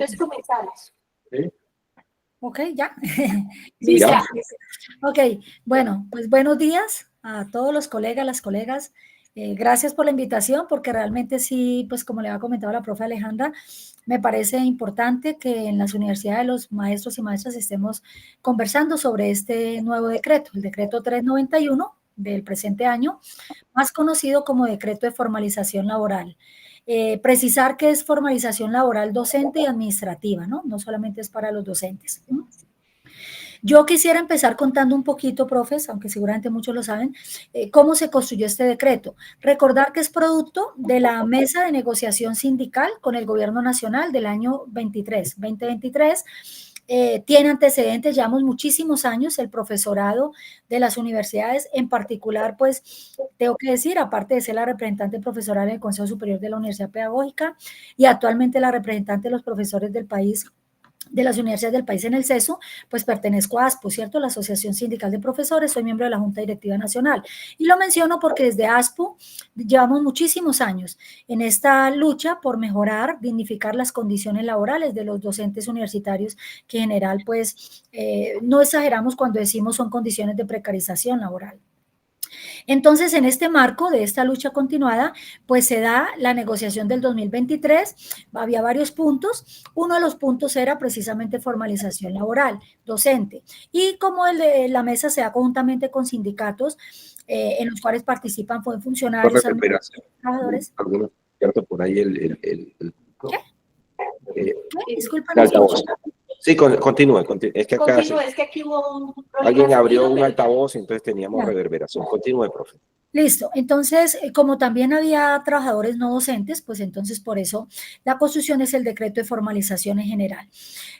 Entonces comenzamos. ¿Sí? Ok, ya. Sí, Listo. ya. Ok, bueno, pues buenos días a todos los colegas, las colegas. Gracias por la invitación, porque realmente sí, pues como le había comentado la profe Alejandra, me parece importante que en las universidades los maestros y maestras estemos conversando sobre este nuevo decreto, el decreto 391 del presente año, más conocido como decreto de formalización laboral. Precisar que es formalización laboral docente y administrativa, ¿no? No solamente es para los docentes. Yo quisiera empezar contando un poquito, profes, aunque seguramente muchos lo saben, cómo se construyó este decreto. Recordar que es producto de la mesa de negociación sindical con el gobierno nacional del año 2023. Tiene antecedentes, llevamos muchísimos años el profesorado de las universidades, en particular, pues, tengo que decir, aparte de ser la representante profesoral en el Consejo Superior de la Universidad Pedagógica y actualmente la representante de los profesores del país, de las universidades del país en el CESU, pues pertenezco a ASPO, ¿cierto? La Asociación Sindical de Profesores, soy miembro de la Junta Directiva Nacional. Y lo menciono porque desde ASPO llevamos muchísimos años en esta lucha por mejorar, dignificar las condiciones laborales de los docentes universitarios, que en general, pues, no exageramos cuando decimos son condiciones de precarización laboral. Entonces, en este marco de esta lucha continuada, pues se da la negociación del 2023, había varios puntos, uno de los puntos era precisamente formalización laboral, docente, y como la mesa se da conjuntamente con sindicatos, en los cuales participan funcionarios, trabajadores. Algunos, cierto, por ahí ¿Qué? Disculpa, el altavoz. Sí, continúe. Es que acá Continúe, es que aquí hubo un problema. alguien abrió un altavoz, entonces teníamos reverberación. Continúe, profe. Listo, entonces, como también había trabajadores no docentes, pues entonces por eso la construcción es el decreto de formalización en general.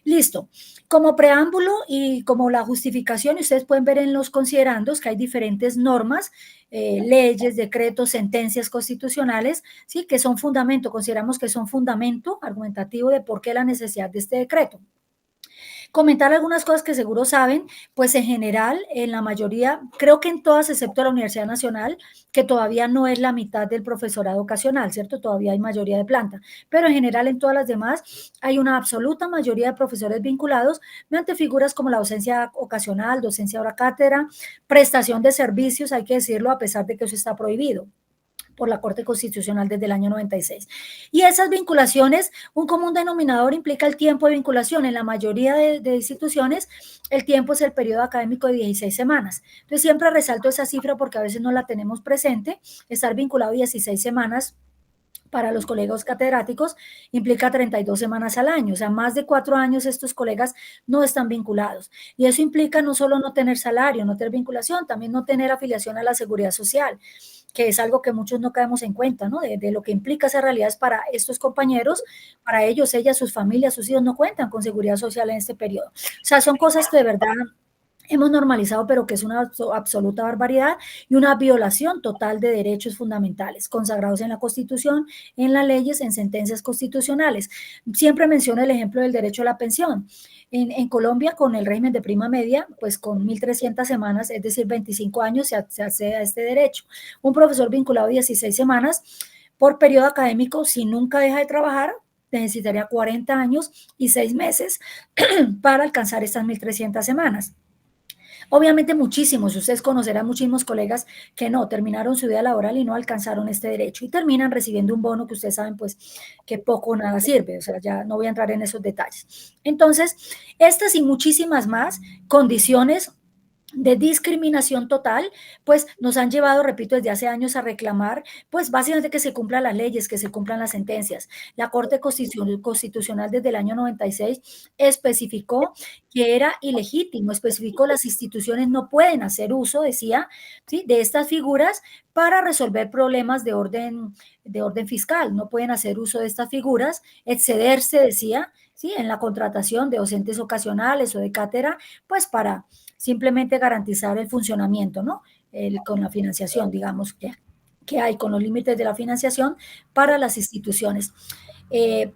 Listo, como preámbulo y como la justificación, ustedes pueden ver en los considerandos que hay diferentes normas, leyes, decretos, sentencias constitucionales, ¿sí? Que son fundamento, consideramos que son fundamento argumentativo de por qué la necesidad de este decreto. Comentar algunas cosas que seguro saben, pues en general, en la mayoría, creo que en todas, excepto la Universidad Nacional, que todavía no es la mitad del profesorado ocasional, ¿cierto? Todavía hay mayoría de planta, pero en general en todas las demás hay una absoluta mayoría de profesores vinculados mediante figuras como la docencia ocasional, docencia hora cátedra, prestación de servicios, hay que decirlo, a pesar de que eso está prohibido por la Corte Constitucional desde el año 96. Y esas vinculaciones, un común denominador implica el tiempo de vinculación. En la mayoría de instituciones, el tiempo es el periodo académico de 16 semanas. Entonces, siempre resalto esa cifra porque a veces no la tenemos presente. Estar vinculado 16 semanas para los colegas catedráticos implica 32 semanas al año, o sea, más de 4 años estos colegas no están vinculados. Y eso implica no solo no tener salario, no tener vinculación, también no tener afiliación a la seguridad social, que es algo que muchos no caemos en cuenta, ¿no? De lo que implica esa realidad para estos compañeros, para ellos, ellas, sus familias, sus hijos no cuentan con seguridad social en este periodo. O sea, son cosas que de verdad hemos normalizado, pero que es una absoluta barbaridad y una violación total de derechos fundamentales consagrados en la Constitución, en las leyes, en sentencias constitucionales. Siempre menciono el ejemplo del derecho a la pensión. En Colombia, con el régimen de prima media, pues con 1.300 semanas, es decir, 25 años, se accede a este derecho. Un profesor vinculado 16 semanas por periodo académico, si nunca deja de trabajar, necesitaría 40 años y 6 meses para alcanzar estas 1.300 semanas. Obviamente muchísimos, ustedes conocerán muchísimos colegas que no, terminaron su vida laboral y no alcanzaron este derecho y terminan recibiendo un bono que ustedes saben pues que poco o nada sirve, o sea, ya no voy a entrar en esos detalles. Entonces, estas y muchísimas más condiciones de discriminación total, pues nos han llevado, repito, desde hace años a reclamar, pues básicamente que se cumplan las leyes, que se cumplan las sentencias. La Corte Constitucional desde el año 96 especificó que era ilegítimo, especificó las instituciones no pueden hacer uso, decía, ¿sí? De estas figuras para resolver problemas de orden fiscal, no pueden hacer uso de estas figuras, excederse, decía, ¿sí? En la contratación de docentes ocasionales o de cátedra, pues para simplemente garantizar el funcionamiento, ¿no? Con la financiación, digamos, que hay con los límites de la financiación para las instituciones.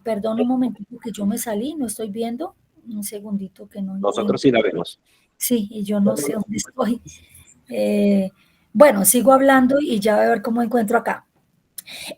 Perdón un momentito que yo me salí, no estoy viendo, un segundito que no. Nosotros sí la vemos. Sí, y yo no sé dónde estoy. Bueno, sigo hablando y ya voy a ver cómo encuentro acá.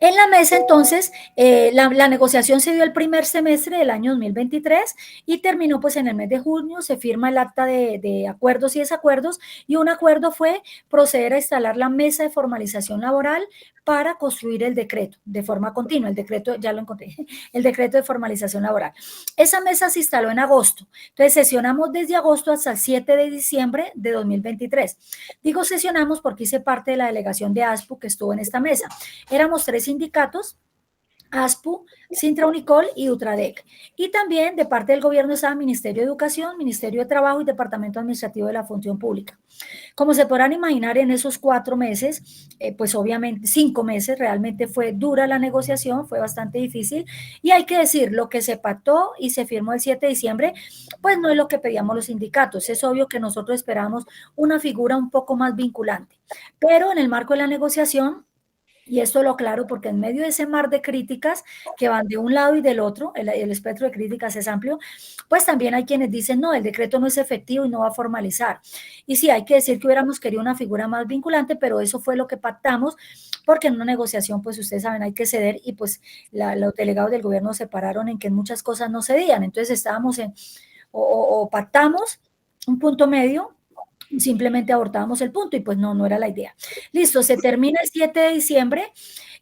En la mesa, entonces, la negociación se dio el primer semestre del año 2023 y terminó pues en el mes de junio, se firma el acta de acuerdos y desacuerdos y un acuerdo fue proceder a instalar la mesa de formalización laboral para construir el decreto de forma continua. El decreto, ya lo encontré, el decreto de formalización laboral. Esa mesa se instaló en agosto, entonces sesionamos desde agosto hasta el 7 de diciembre de 2023. Digo sesionamos porque hice parte de la delegación de ASPU que estuvo en esta mesa. Éramos 3 sindicatos, ASPU, Sintra Unicol y Utradec. Y también de parte del gobierno estaba Ministerio de Educación, Ministerio de Trabajo y Departamento Administrativo de la Función Pública. Como se podrán imaginar, en esos 4 meses, pues obviamente 5 meses, realmente fue dura la negociación, fue bastante difícil. Y hay que decir, lo que se pactó y se firmó el 7 de diciembre, pues no es lo que pedíamos los sindicatos. Es obvio que nosotros esperábamos una figura un poco más vinculante. Pero en el marco de la negociación, y esto lo aclaro porque en medio de ese mar de críticas que van de un lado y del otro, el espectro de críticas es amplio, pues también hay quienes dicen, no, el decreto no es efectivo y no va a formalizar. Y sí, hay que decir que hubiéramos querido una figura más vinculante, pero eso fue lo que pactamos, porque en una negociación, pues ustedes saben, hay que ceder y pues los delegados del gobierno se pararon en que muchas cosas no cedían. Entonces estábamos o pactamos un punto medio, simplemente abortábamos el punto y pues no era la idea. Listo, se termina el 7 de diciembre.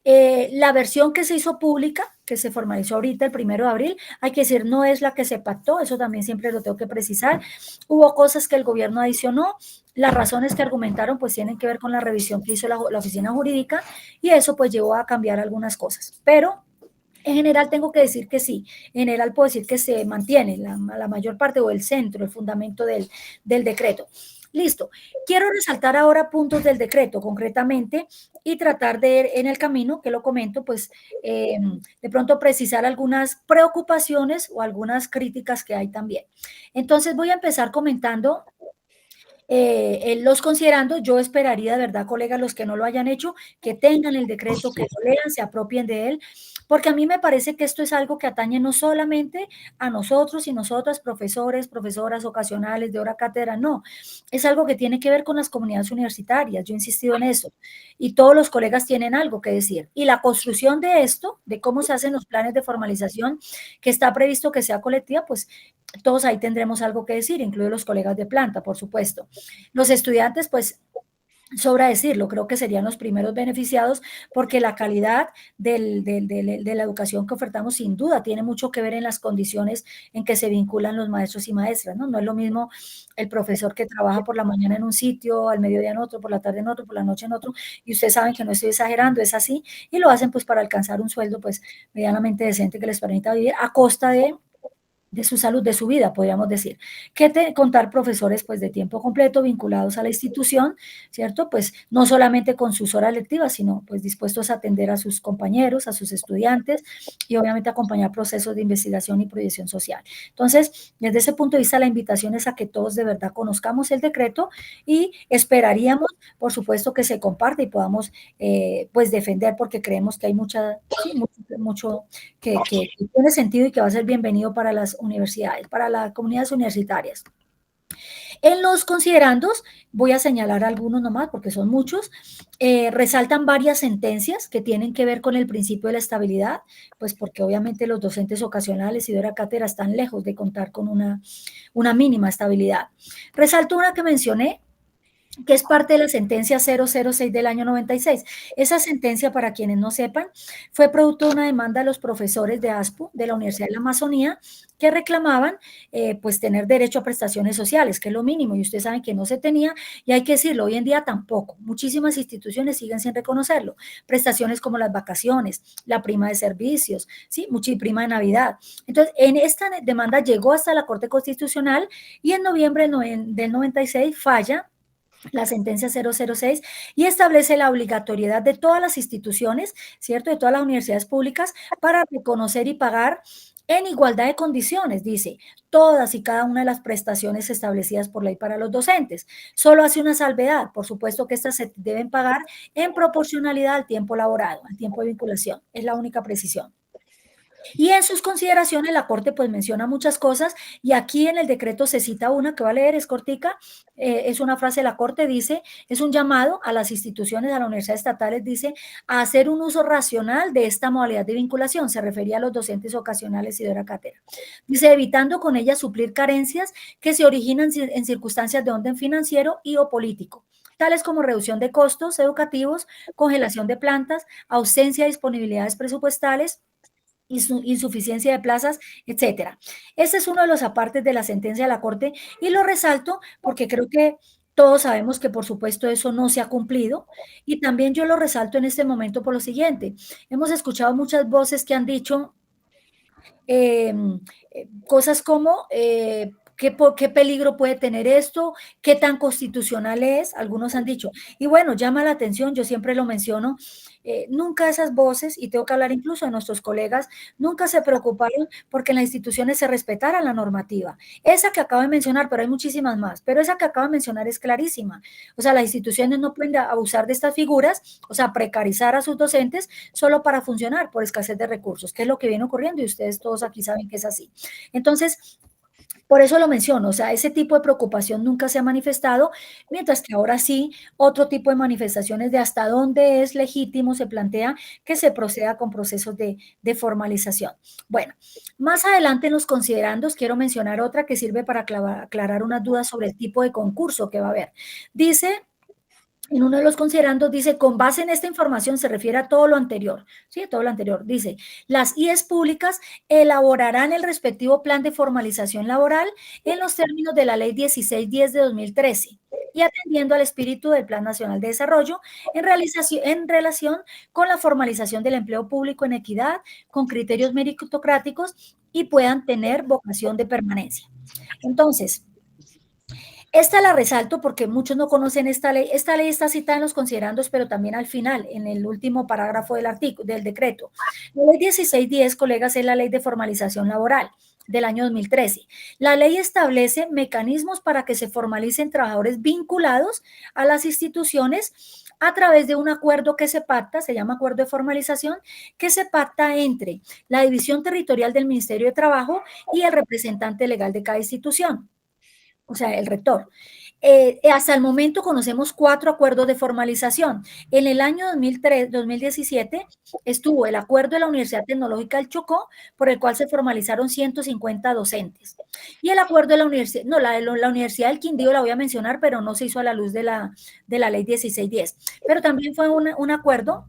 La versión que se hizo pública, que se formalizó ahorita el 1 de abril, hay que decir, no es la que se pactó, eso también siempre lo tengo que precisar. Hubo cosas que el gobierno adicionó, las razones que argumentaron pues tienen que ver con la revisión que hizo la oficina jurídica y eso pues llevó a cambiar algunas cosas, pero en general tengo que decir que sí, en general puedo decir que se mantiene la mayor parte o el centro, el fundamento del decreto. Listo. Quiero resaltar ahora puntos del decreto concretamente y tratar de, en el camino que lo comento, pues de pronto precisar algunas preocupaciones o algunas críticas que hay también. Entonces voy a empezar comentando los considerando. Yo esperaría de verdad, colegas, los que no lo hayan hecho, que tengan el decreto, que lo lean, se apropien de él, porque a mí me parece que esto es algo que atañe no solamente a nosotros y nosotras, profesores, profesoras ocasionales de hora cátedra, no, es algo que tiene que ver con las comunidades universitarias, yo he insistido en eso, y todos los colegas tienen algo que decir, y la construcción de esto, de cómo se hacen los planes de formalización, que está previsto que sea colectiva, pues todos ahí tendremos algo que decir, incluidos los colegas de planta, por supuesto. Los estudiantes, pues, sobra decirlo, creo que serían los primeros beneficiados porque la calidad de la educación que ofertamos sin duda tiene mucho que ver en las condiciones en que se vinculan los maestros y maestras, ¿no? No es lo mismo el profesor que trabaja por la mañana en un sitio, al mediodía en otro, por la tarde en otro, por la noche en otro, y ustedes saben que no estoy exagerando, es así, y lo hacen pues para alcanzar un sueldo pues medianamente decente que les permita vivir a costa de su salud, de su vida, podríamos decir. Que contar profesores pues de tiempo completo vinculados a la institución, ¿cierto? Pues no solamente con sus horas lectivas, sino pues dispuestos a atender a sus compañeros, a sus estudiantes y obviamente acompañar procesos de investigación y proyección social. Entonces, desde ese punto de vista, la invitación es a que todos de verdad conozcamos el decreto y esperaríamos, por supuesto, que se comparte y podamos pues defender porque creemos que hay mucho que tiene sentido y que va a ser bienvenido para las universidades, para las comunidades universitarias. En los considerandos, voy a señalar algunos nomás porque son muchos, resaltan varias sentencias que tienen que ver con el principio de la estabilidad, pues porque obviamente los docentes ocasionales y de hora cátedra están lejos de contar con una mínima estabilidad. Resalto una que mencioné, que es parte de la sentencia 006 del año 96. Esa sentencia, para quienes no sepan, fue producto de una demanda de los profesores de ASPU, de la Universidad de la Amazonía, que reclamaban pues tener derecho a prestaciones sociales, que es lo mínimo, y ustedes saben que no se tenía, y hay que decirlo, hoy en día tampoco. Muchísimas instituciones siguen sin reconocerlo. Prestaciones como las vacaciones, la prima de servicios, ¿sí? Prima de Navidad. Entonces, en esta demanda llegó hasta la Corte Constitucional y en noviembre del 96 falla la sentencia 006 y establece la obligatoriedad de todas las instituciones, ¿cierto? De todas las universidades públicas para reconocer y pagar en igualdad de condiciones, dice, todas y cada una de las prestaciones establecidas por ley para los docentes. Solo hace una salvedad, por supuesto que estas se deben pagar en proporcionalidad al tiempo laborado, al tiempo de vinculación, es la única precisión. Y en sus consideraciones la Corte pues menciona muchas cosas y aquí en el decreto se cita una que va a leer, es cortica, es una frase de la Corte, dice, es un llamado a las instituciones, a las universidades estatales, dice, a hacer un uso racional de esta modalidad de vinculación, se refería a los docentes ocasionales y de hora cátedra. Dice, evitando con ella suplir carencias que se originan en circunstancias de orden financiero y o político, tales como reducción de costos educativos, congelación de plantas, ausencia de disponibilidades presupuestales, insuficiencia de plazas, etcétera. Ese es uno de los apartes de la sentencia de la Corte y lo resalto porque creo que todos sabemos que por supuesto eso no se ha cumplido y también yo lo resalto en este momento por lo siguiente. Hemos escuchado muchas voces que han dicho eh, cosas como qué peligro puede tener esto, qué tan constitucional es, algunos han dicho. Y bueno, llama la atención, yo siempre lo menciono, nunca esas voces, y tengo que hablar incluso de nuestros colegas, nunca se preocuparon porque en las instituciones se respetara la normativa. Esa que acabo de mencionar, pero hay muchísimas más, pero esa que acabo de mencionar es clarísima. O sea, las instituciones no pueden abusar de estas figuras, o sea, precarizar a sus docentes solo para funcionar por escasez de recursos, que es lo que viene ocurriendo y ustedes todos aquí saben que es así. Entonces, por eso lo menciono, o sea, ese tipo de preocupación nunca se ha manifestado, mientras que ahora sí, otro tipo de manifestaciones de hasta dónde es legítimo se plantea que se proceda con procesos de formalización. Bueno, más adelante en los considerandos quiero mencionar otra que sirve para aclarar unas dudas sobre el tipo de concurso que va a haber. Dice en uno de los considerandos dice, con base en esta información se refiere a todo lo anterior, ¿sí? Todo lo anterior. Dice, las IES públicas elaborarán el respectivo plan de formalización laboral en los términos de la Ley 1610 de 2013 y atendiendo al espíritu del Plan Nacional de Desarrollo en relación con la formalización del empleo público en equidad, con criterios meritocráticos y puedan tener vocación de permanencia. Entonces, esta la resalto porque muchos no conocen esta ley. Esta ley está citada en los considerandos, pero también al final, en el último parágrafo del artículo, del decreto. La ley 1610, colegas, es la ley de formalización laboral del año 2013. La ley establece mecanismos para que se formalicen trabajadores vinculados a las instituciones a través de un acuerdo que se pacta, se llama acuerdo de formalización, que se pacta entre la división territorial del Ministerio de Trabajo y el representante legal de cada institución, o sea, el rector. Hasta el momento conocemos 4 acuerdos de formalización. En el año 2017 estuvo el acuerdo de la Universidad Tecnológica del Chocó, por el cual se formalizaron 150 docentes. Y el acuerdo de la Universidad, no, la Universidad del Quindío la voy a mencionar, pero no se hizo a la luz de la ley 1610. Pero también fue un acuerdo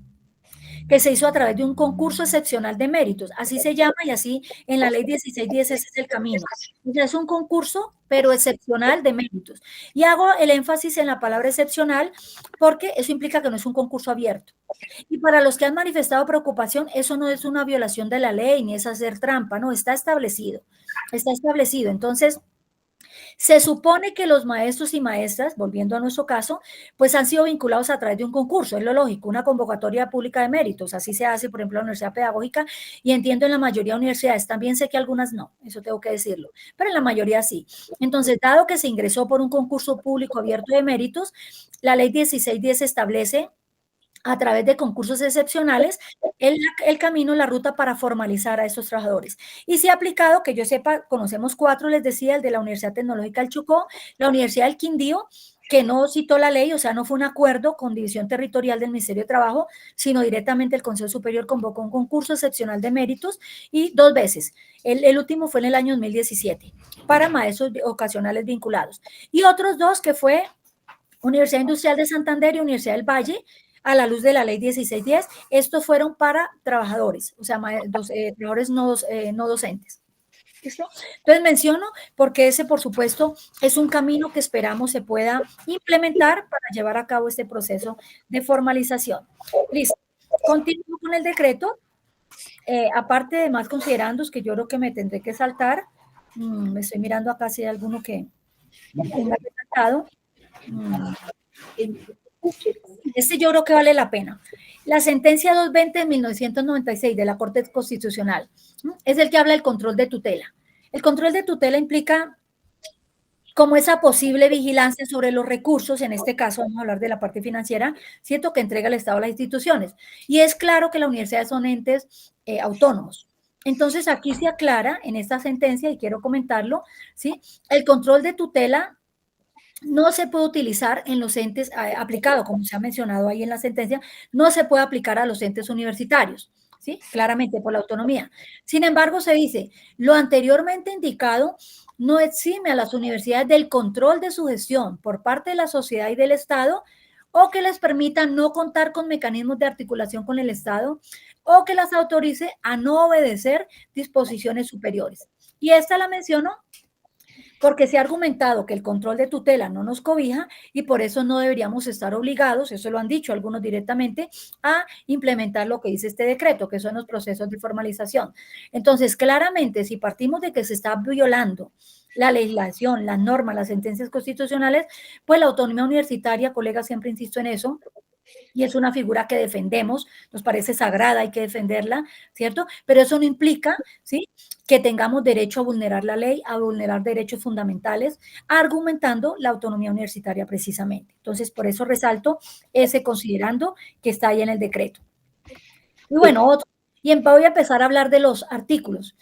que se hizo a través de un concurso excepcional de méritos, así se llama y así en la ley 1610 ese es el camino. O sea, es un concurso, pero excepcional de méritos. Y hago el énfasis en la palabra excepcional porque eso implica que no es un concurso abierto. Y para los que han manifestado preocupación, eso no es una violación de la ley ni es hacer trampa, no, está establecido. Está establecido. Entonces, se supone que los maestros y maestras, volviendo a nuestro caso, pues han sido vinculados a través de un concurso, es lo lógico, una convocatoria pública de méritos, así se hace, por ejemplo, en la Universidad Pedagógica y entiendo en la mayoría de universidades, también sé que algunas no, eso tengo que decirlo, pero en la mayoría sí. Entonces, dado que se ingresó por un concurso público abierto de méritos, la ley 1610 establece a través de concursos excepcionales, el camino, la ruta para formalizar a estos trabajadores. Y se ha aplicado, que yo sepa, conocemos 4, les decía, el de la Universidad Tecnológica del Chocó, la Universidad del Quindío, que no citó la ley, o sea, no fue un acuerdo con división territorial del Ministerio de Trabajo, sino directamente el Consejo Superior convocó un concurso excepcional de méritos y 2 veces. El último fue en el año 2017 para maestros ocasionales vinculados. Y otros 2 que fue Universidad Industrial de Santander y Universidad del Valle, a la luz de la ley 1610, estos fueron para trabajadores, o sea, trabajadores no docentes. ¿Listo? Entonces menciono porque ese, por supuesto, es un camino que esperamos se pueda implementar para llevar a cabo este proceso de formalización. Listo. Continúo con el decreto. Aparte de más considerandos que yo creo que me tendré que saltar, me estoy mirando acá si hay alguno que tenga que saltado. Este yo creo que vale la pena. La sentencia 220 de 1996 de la Corte Constitucional es el que habla del control de tutela. El control de tutela implica como esa posible vigilancia sobre los recursos, en este caso vamos a hablar de la parte financiera, ¿cierto?, que entrega el Estado a las instituciones. Y es claro que las universidades son entes autónomos. Entonces, aquí se aclara en esta sentencia, y quiero comentarlo, ¿sí? El control de tutela no se puede utilizar en los entes aplicado, como se ha mencionado ahí en la sentencia, no se puede aplicar a los entes universitarios, ¿sí? Claramente por la autonomía. Sin embargo, se dice, lo anteriormente indicado no exime a las universidades del control de su gestión por parte de la sociedad y del Estado, o que les permita no contar con mecanismos de articulación con el Estado, o que las autorice a no obedecer disposiciones superiores. Y esta la menciono porque se ha argumentado que el control de tutela no nos cobija y por eso no deberíamos estar obligados, eso lo han dicho algunos directamente, a implementar lo que dice este decreto, que son los procesos de formalización. Entonces, claramente, si partimos de que se está violando la legislación, las normas, las sentencias constitucionales, pues la autonomía universitaria, colega, siempre insisto en eso, y es una figura que defendemos, nos parece sagrada, hay que defenderla, ¿cierto? Pero eso no implica, ¿sí?, que tengamos derecho a vulnerar la ley, a vulnerar derechos fundamentales, argumentando la autonomía universitaria precisamente. Entonces, por eso resalto ese considerando que está ahí en el decreto. Y bueno, otro. Y voy a empezar a hablar de los artículos.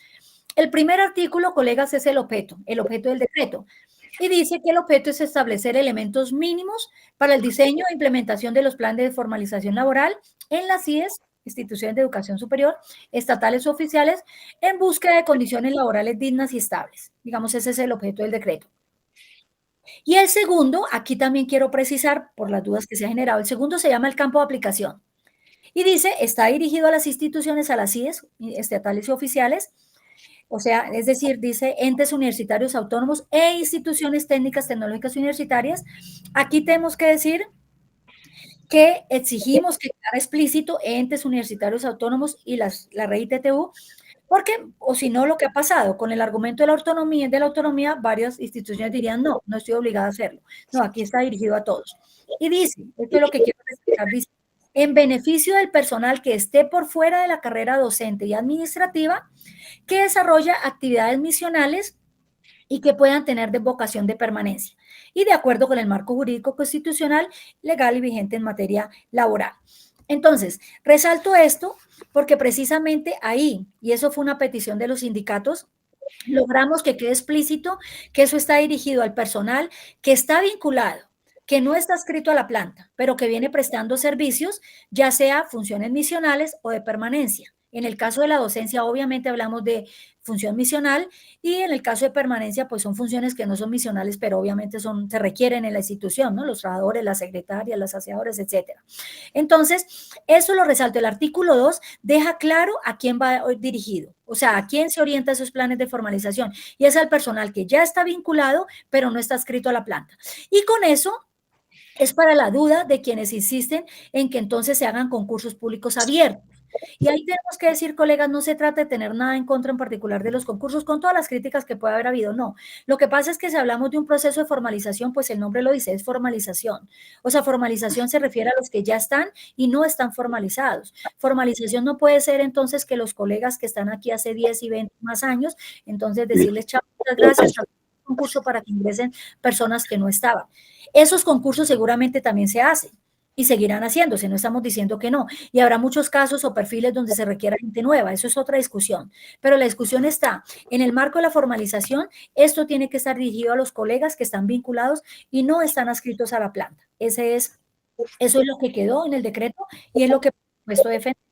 El primer artículo, colegas, es el objeto del decreto. Y dice que el objeto es establecer elementos mínimos para el diseño e implementación de los planes de formalización laboral en las CIES, instituciones de educación superior, estatales o oficiales, en búsqueda de condiciones laborales dignas y estables. Digamos, ese es el objeto del decreto. Y el segundo, aquí también quiero precisar, por las dudas que se ha generado, el segundo se llama el campo de aplicación. Y dice, está dirigido a las instituciones, a las CIES, estatales y oficiales, o sea, es decir, dice entes universitarios autónomos e instituciones técnicas tecnológicas universitarias. Aquí tenemos que decir que exigimos que quede explícito entes universitarios autónomos y la red ITTU, porque, o si no, lo que ha pasado con el argumento de la autonomía, varias instituciones dirían, no, no estoy obligada a hacerlo. No, aquí está dirigido a todos. Y dice, esto es lo que quiero destacar, dice, en beneficio del personal que esté por fuera de la carrera docente y administrativa, que desarrolla actividades misionales y que puedan tener de vocación de permanencia y de acuerdo con el marco jurídico constitucional, legal y vigente en materia laboral. Entonces, resalto esto porque precisamente ahí, y eso fue una petición de los sindicatos, logramos que quede explícito que eso está dirigido al personal que está vinculado, que no está adscrito a la planta, pero que viene prestando servicios, ya sea funciones misionales o de permanencia. En el caso de la docencia, obviamente hablamos de función misional y en el caso de permanencia, pues son funciones que no son misionales, pero obviamente se requieren en la institución, ¿no? Los trabajadores, las secretarias, las aseadoras, etcétera. Entonces, eso lo resalto. El artículo 2 deja claro a quién va dirigido, o sea, a quién se orienta esos planes de formalización y es al personal que ya está vinculado, pero no está adscrito a la planta. Y con eso es para la duda de quienes insisten en que entonces se hagan concursos públicos abiertos. Y ahí tenemos que decir, colegas, no se trata de tener nada en contra en particular de los concursos, con todas las críticas que puede haber habido, no. Lo que pasa es que si hablamos de un proceso de formalización, pues el nombre lo dice, es formalización. O sea, formalización se refiere a los que ya están y no están formalizados. Formalización no puede ser entonces que los colegas que están aquí hace 10 y 20 más años, entonces decirles, chao, muchas gracias, concurso para que ingresen personas que no estaban. Esos concursos seguramente también se hacen y seguirán haciéndose, no estamos diciendo que no. Y habrá muchos casos o perfiles donde se requiera gente nueva, eso es otra discusión. Pero la discusión está en el marco de la formalización, esto tiene que estar dirigido a los colegas que están vinculados y no están adscritos a la planta. Eso es lo que quedó en el decreto y es lo que puesto defendemos.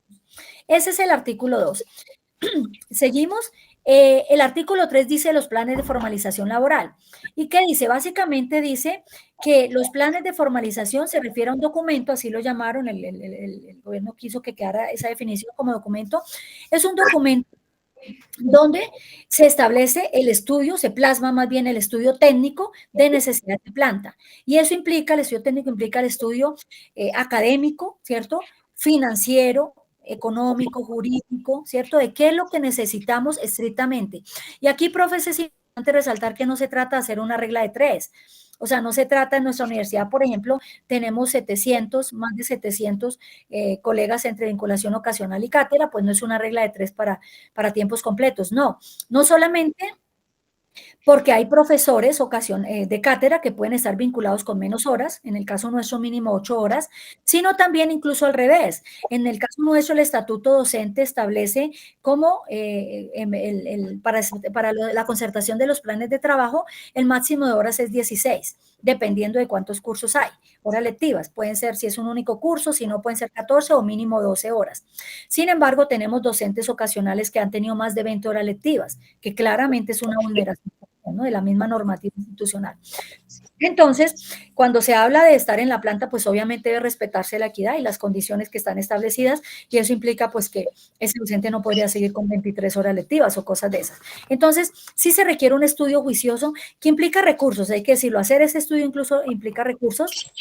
Ese es el artículo 2. Seguimos. El artículo 3 dice los planes de formalización laboral. ¿Y qué dice? Básicamente dice que los planes de formalización se refiere a un documento, así lo llamaron, el gobierno quiso que quedara esa definición como documento. Es un documento donde se establece el estudio, se plasma más bien el estudio técnico de necesidad de planta. Y eso implica, el estudio técnico implica el estudio académico, ¿cierto? Financiero, económico, jurídico, ¿cierto? De qué es lo que necesitamos estrictamente. Y aquí, profes, es importante resaltar que no se trata de hacer una regla de 3. O sea, no se trata en nuestra universidad, por ejemplo, tenemos 700, más de 700 colegas entre vinculación ocasional y cátedra, pues no es una regla de 3 para tiempos completos, no. No solamente porque hay profesores de cátedra que pueden estar vinculados con menos horas, en el caso nuestro mínimo 8 horas, sino también incluso al revés. En el caso nuestro el estatuto docente establece como para la concertación de los planes de trabajo, el máximo de horas es 16, dependiendo de cuántos cursos hay. Horas lectivas, pueden ser si es un único curso, si no pueden ser 14 o mínimo 12 horas. Sin embargo, tenemos docentes ocasionales que han tenido más de 20 horas lectivas, que claramente es una vulneración, ¿no?, de la misma normativa institucional. Entonces, cuando se habla de estar en la planta, pues obviamente debe respetarse la equidad y las condiciones que están establecidas, y eso implica pues que ese docente no podría seguir con 23 horas lectivas o cosas de esas. Entonces, sí se requiere un estudio juicioso que implica recursos, hay que decirlo, hacer ese estudio incluso implica recursos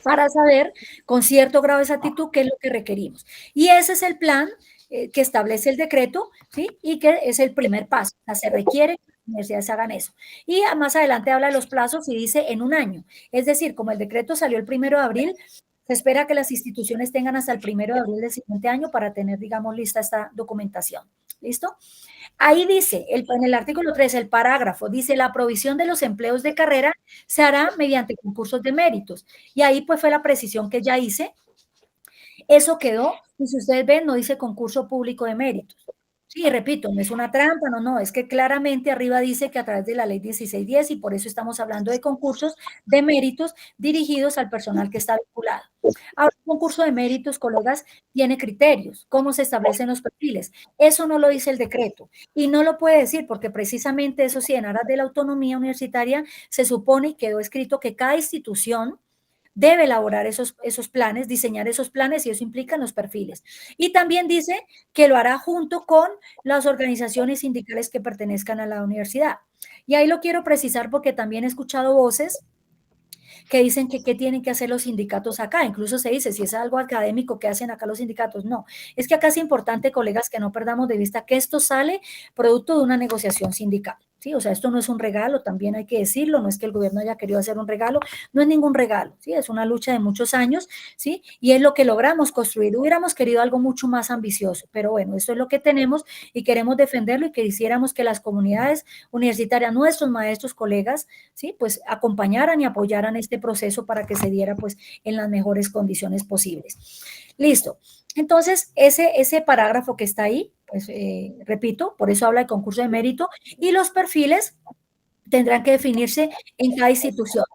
para saber con cierto grado de exactitud qué es lo que requerimos. Y ese es el plan que establece el decreto, ¿sí? Y que es el primer paso. O sea, se requiere que las universidades hagan eso. Y más adelante habla de los plazos y dice en un año. Es decir, como el decreto salió el 1 de abril, se espera que las instituciones tengan hasta el 1 de abril del siguiente año para tener, digamos, lista esta documentación. ¿Listo? Ahí dice, en el artículo 3, el parágrafo, dice la provisión de los empleos de carrera se hará mediante concursos de méritos. Y ahí pues fue la precisión que ya hice. Eso quedó, y si ustedes ven, no dice concurso público de méritos. Sí, repito, no es una trampa, no, es que claramente arriba dice que a través de la ley 1610, y por eso estamos hablando de concursos de méritos dirigidos al personal que está vinculado. Ahora, un concurso de méritos, colegas, tiene criterios, cómo se establecen los perfiles. Eso no lo dice el decreto, y no lo puede decir porque precisamente eso sí, en aras de la autonomía universitaria, se supone y quedó escrito que cada institución debe elaborar esos planes, diseñar esos planes, y eso implica los perfiles. Y también dice que lo hará junto con las organizaciones sindicales que pertenezcan a la universidad. Y ahí lo quiero precisar porque también he escuchado voces que dicen que qué tienen que hacer los sindicatos acá. Incluso se dice, si es algo académico, ¿qué hacen acá los sindicatos? No, es que acá es importante, colegas, que no perdamos de vista que esto sale producto de una negociación sindical. ¿Sí? O sea, esto no es un regalo, también hay que decirlo, no es que el gobierno haya querido hacer un regalo, no es ningún regalo, ¿sí? Es una lucha de muchos años, ¿sí? Y es lo que logramos construir. Hubiéramos querido algo mucho más ambicioso, pero bueno, esto es lo que tenemos y queremos defenderlo, y que quisiéramos que las comunidades universitarias, nuestros maestros, colegas, ¿sí?, pues acompañaran y apoyaran este proceso para que se diera pues en las mejores condiciones posibles. Listo. Entonces, ese parágrafo que está ahí, pues repito, por eso habla de concurso de mérito, y los perfiles tendrán que definirse en cada institución.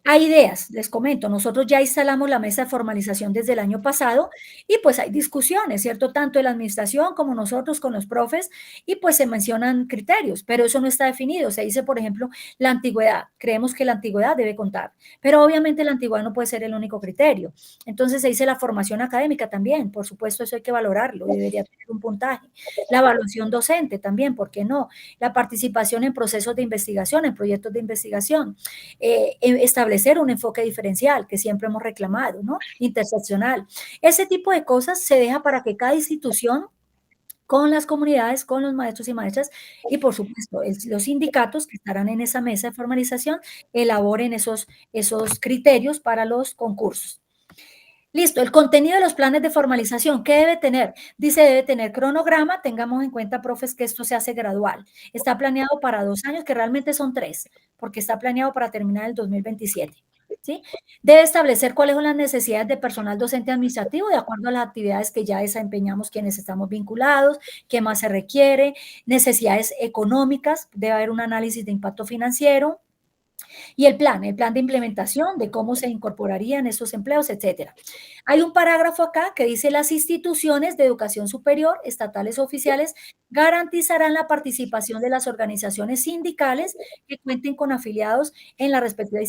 Hay ideas, les comento, nosotros ya instalamos la mesa de formalización desde el año pasado, y pues hay discusiones, ¿cierto? Tanto de la administración como nosotros con los profes, y pues se mencionan criterios, pero eso no está definido. Se dice, por ejemplo, la antigüedad. Creemos que la antigüedad debe contar, pero obviamente la antigüedad no puede ser el único criterio. Entonces se dice la formación académica también, por supuesto, eso hay que valorarlo y debería tener un puntaje. La evaluación docente también, ¿por qué no? La participación en procesos de investigación, en proyectos de investigación, establecer un enfoque diferencial que siempre hemos reclamado, ¿no? Interseccional. Ese tipo de cosas se deja para que cada institución, con las comunidades, con los maestros y maestras, y por supuesto los sindicatos que estarán en esa mesa de formalización, elaboren esos criterios para los concursos. Listo, el contenido de los planes de formalización, ¿qué debe tener? Dice, debe tener cronograma. Tengamos en cuenta, profes, que esto se hace gradual. Está planeado para 2 años, que realmente son 3, porque está planeado para terminar el 2027. ¿Sí? Debe establecer cuáles son las necesidades de personal docente administrativo de acuerdo a las actividades que ya desempeñamos quienes estamos vinculados, qué más se requiere, necesidades económicas, debe haber un análisis de impacto financiero, y el plan de implementación de cómo se incorporarían esos empleos, etcétera. Hay un parágrafo acá que dice: las instituciones de educación superior, estatales o oficiales, garantizarán la participación de las organizaciones sindicales que cuenten con afiliados en la respectiva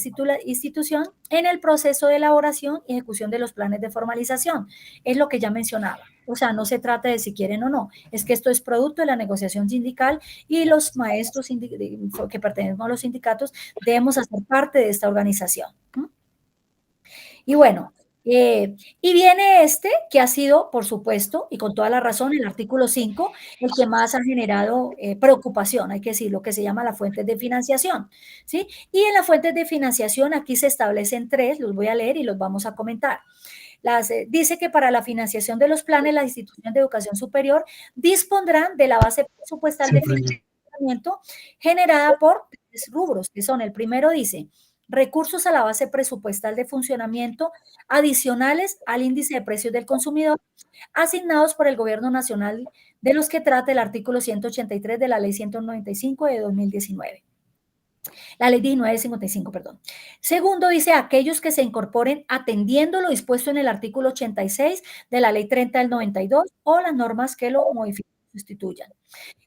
institución en el proceso de elaboración y ejecución de los planes de formalización. Es lo que ya mencionaba. O sea, no se trata de si quieren o no, es que esto es producto de la negociación sindical, y los maestros que pertenecen a los sindicatos debemos hacer parte de esta organización. Y bueno, y viene que ha sido, por supuesto, y con toda la razón, el artículo 5, el que más ha generado preocupación, hay que decir, lo que se llama las fuentes de financiación, ¿sí? Y en las fuentes de financiación aquí se establecen 3, los voy a leer y los vamos a comentar. Dice que para la financiación de los planes, las instituciones de educación superior dispondrán de la base presupuestal de financiamiento generada por tres rubros, que son, el primero dice, recursos a la base presupuestal de funcionamiento adicionales al índice de precios del consumidor, asignados por el Gobierno Nacional, de los que trata el artículo 183 de la Ley 195 de 2019. La ley 1955, perdón. Segundo, dice aquellos que se incorporen atendiendo lo dispuesto en el artículo 86 de la ley 30 del 92 o las normas que lo modifiquen o sustituyan.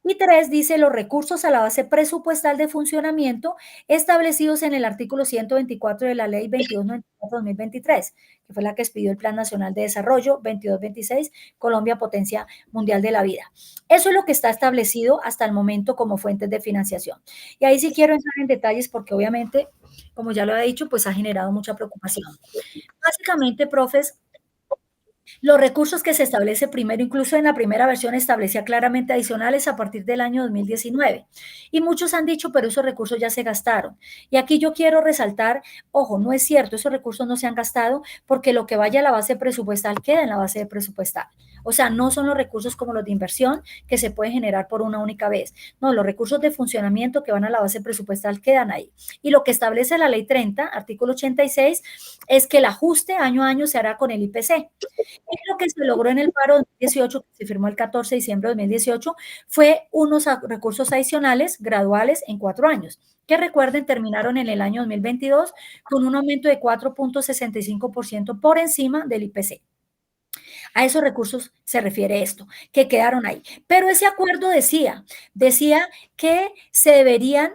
Y tres, dice los recursos a la base presupuestal de funcionamiento establecidos en el artículo 124 de la ley 2294-2023, que fue la que expidió el Plan Nacional de Desarrollo 2226, Colombia Potencia Mundial de la Vida. Eso es lo que está establecido hasta el momento como fuentes de financiación. Y ahí sí quiero entrar en detalles porque obviamente, como ya lo he dicho, pues ha generado mucha preocupación. Básicamente, profes, los recursos que se establece primero, incluso en la primera versión establecía claramente adicionales a partir del año 2019. Y muchos han dicho, pero esos recursos ya se gastaron. Y aquí yo quiero resaltar, ojo, no es cierto, esos recursos no se han gastado porque lo que vaya a la base presupuestal queda en la base presupuestal. O sea, no son los recursos como los de inversión que se pueden generar por una única vez. No, los recursos de funcionamiento que van a la base presupuestal quedan ahí. Y lo que establece la ley 30, artículo 86, es que el ajuste año a año se hará con el IPC. Y lo que se logró en el paro 2018, que se firmó el 14 de diciembre de 2018, fue unos recursos adicionales graduales en 4 años, que recuerden terminaron en el año 2022 con un aumento de 4.65% por encima del IPC. A esos recursos se refiere esto, que quedaron ahí. Pero ese acuerdo decía que se deberían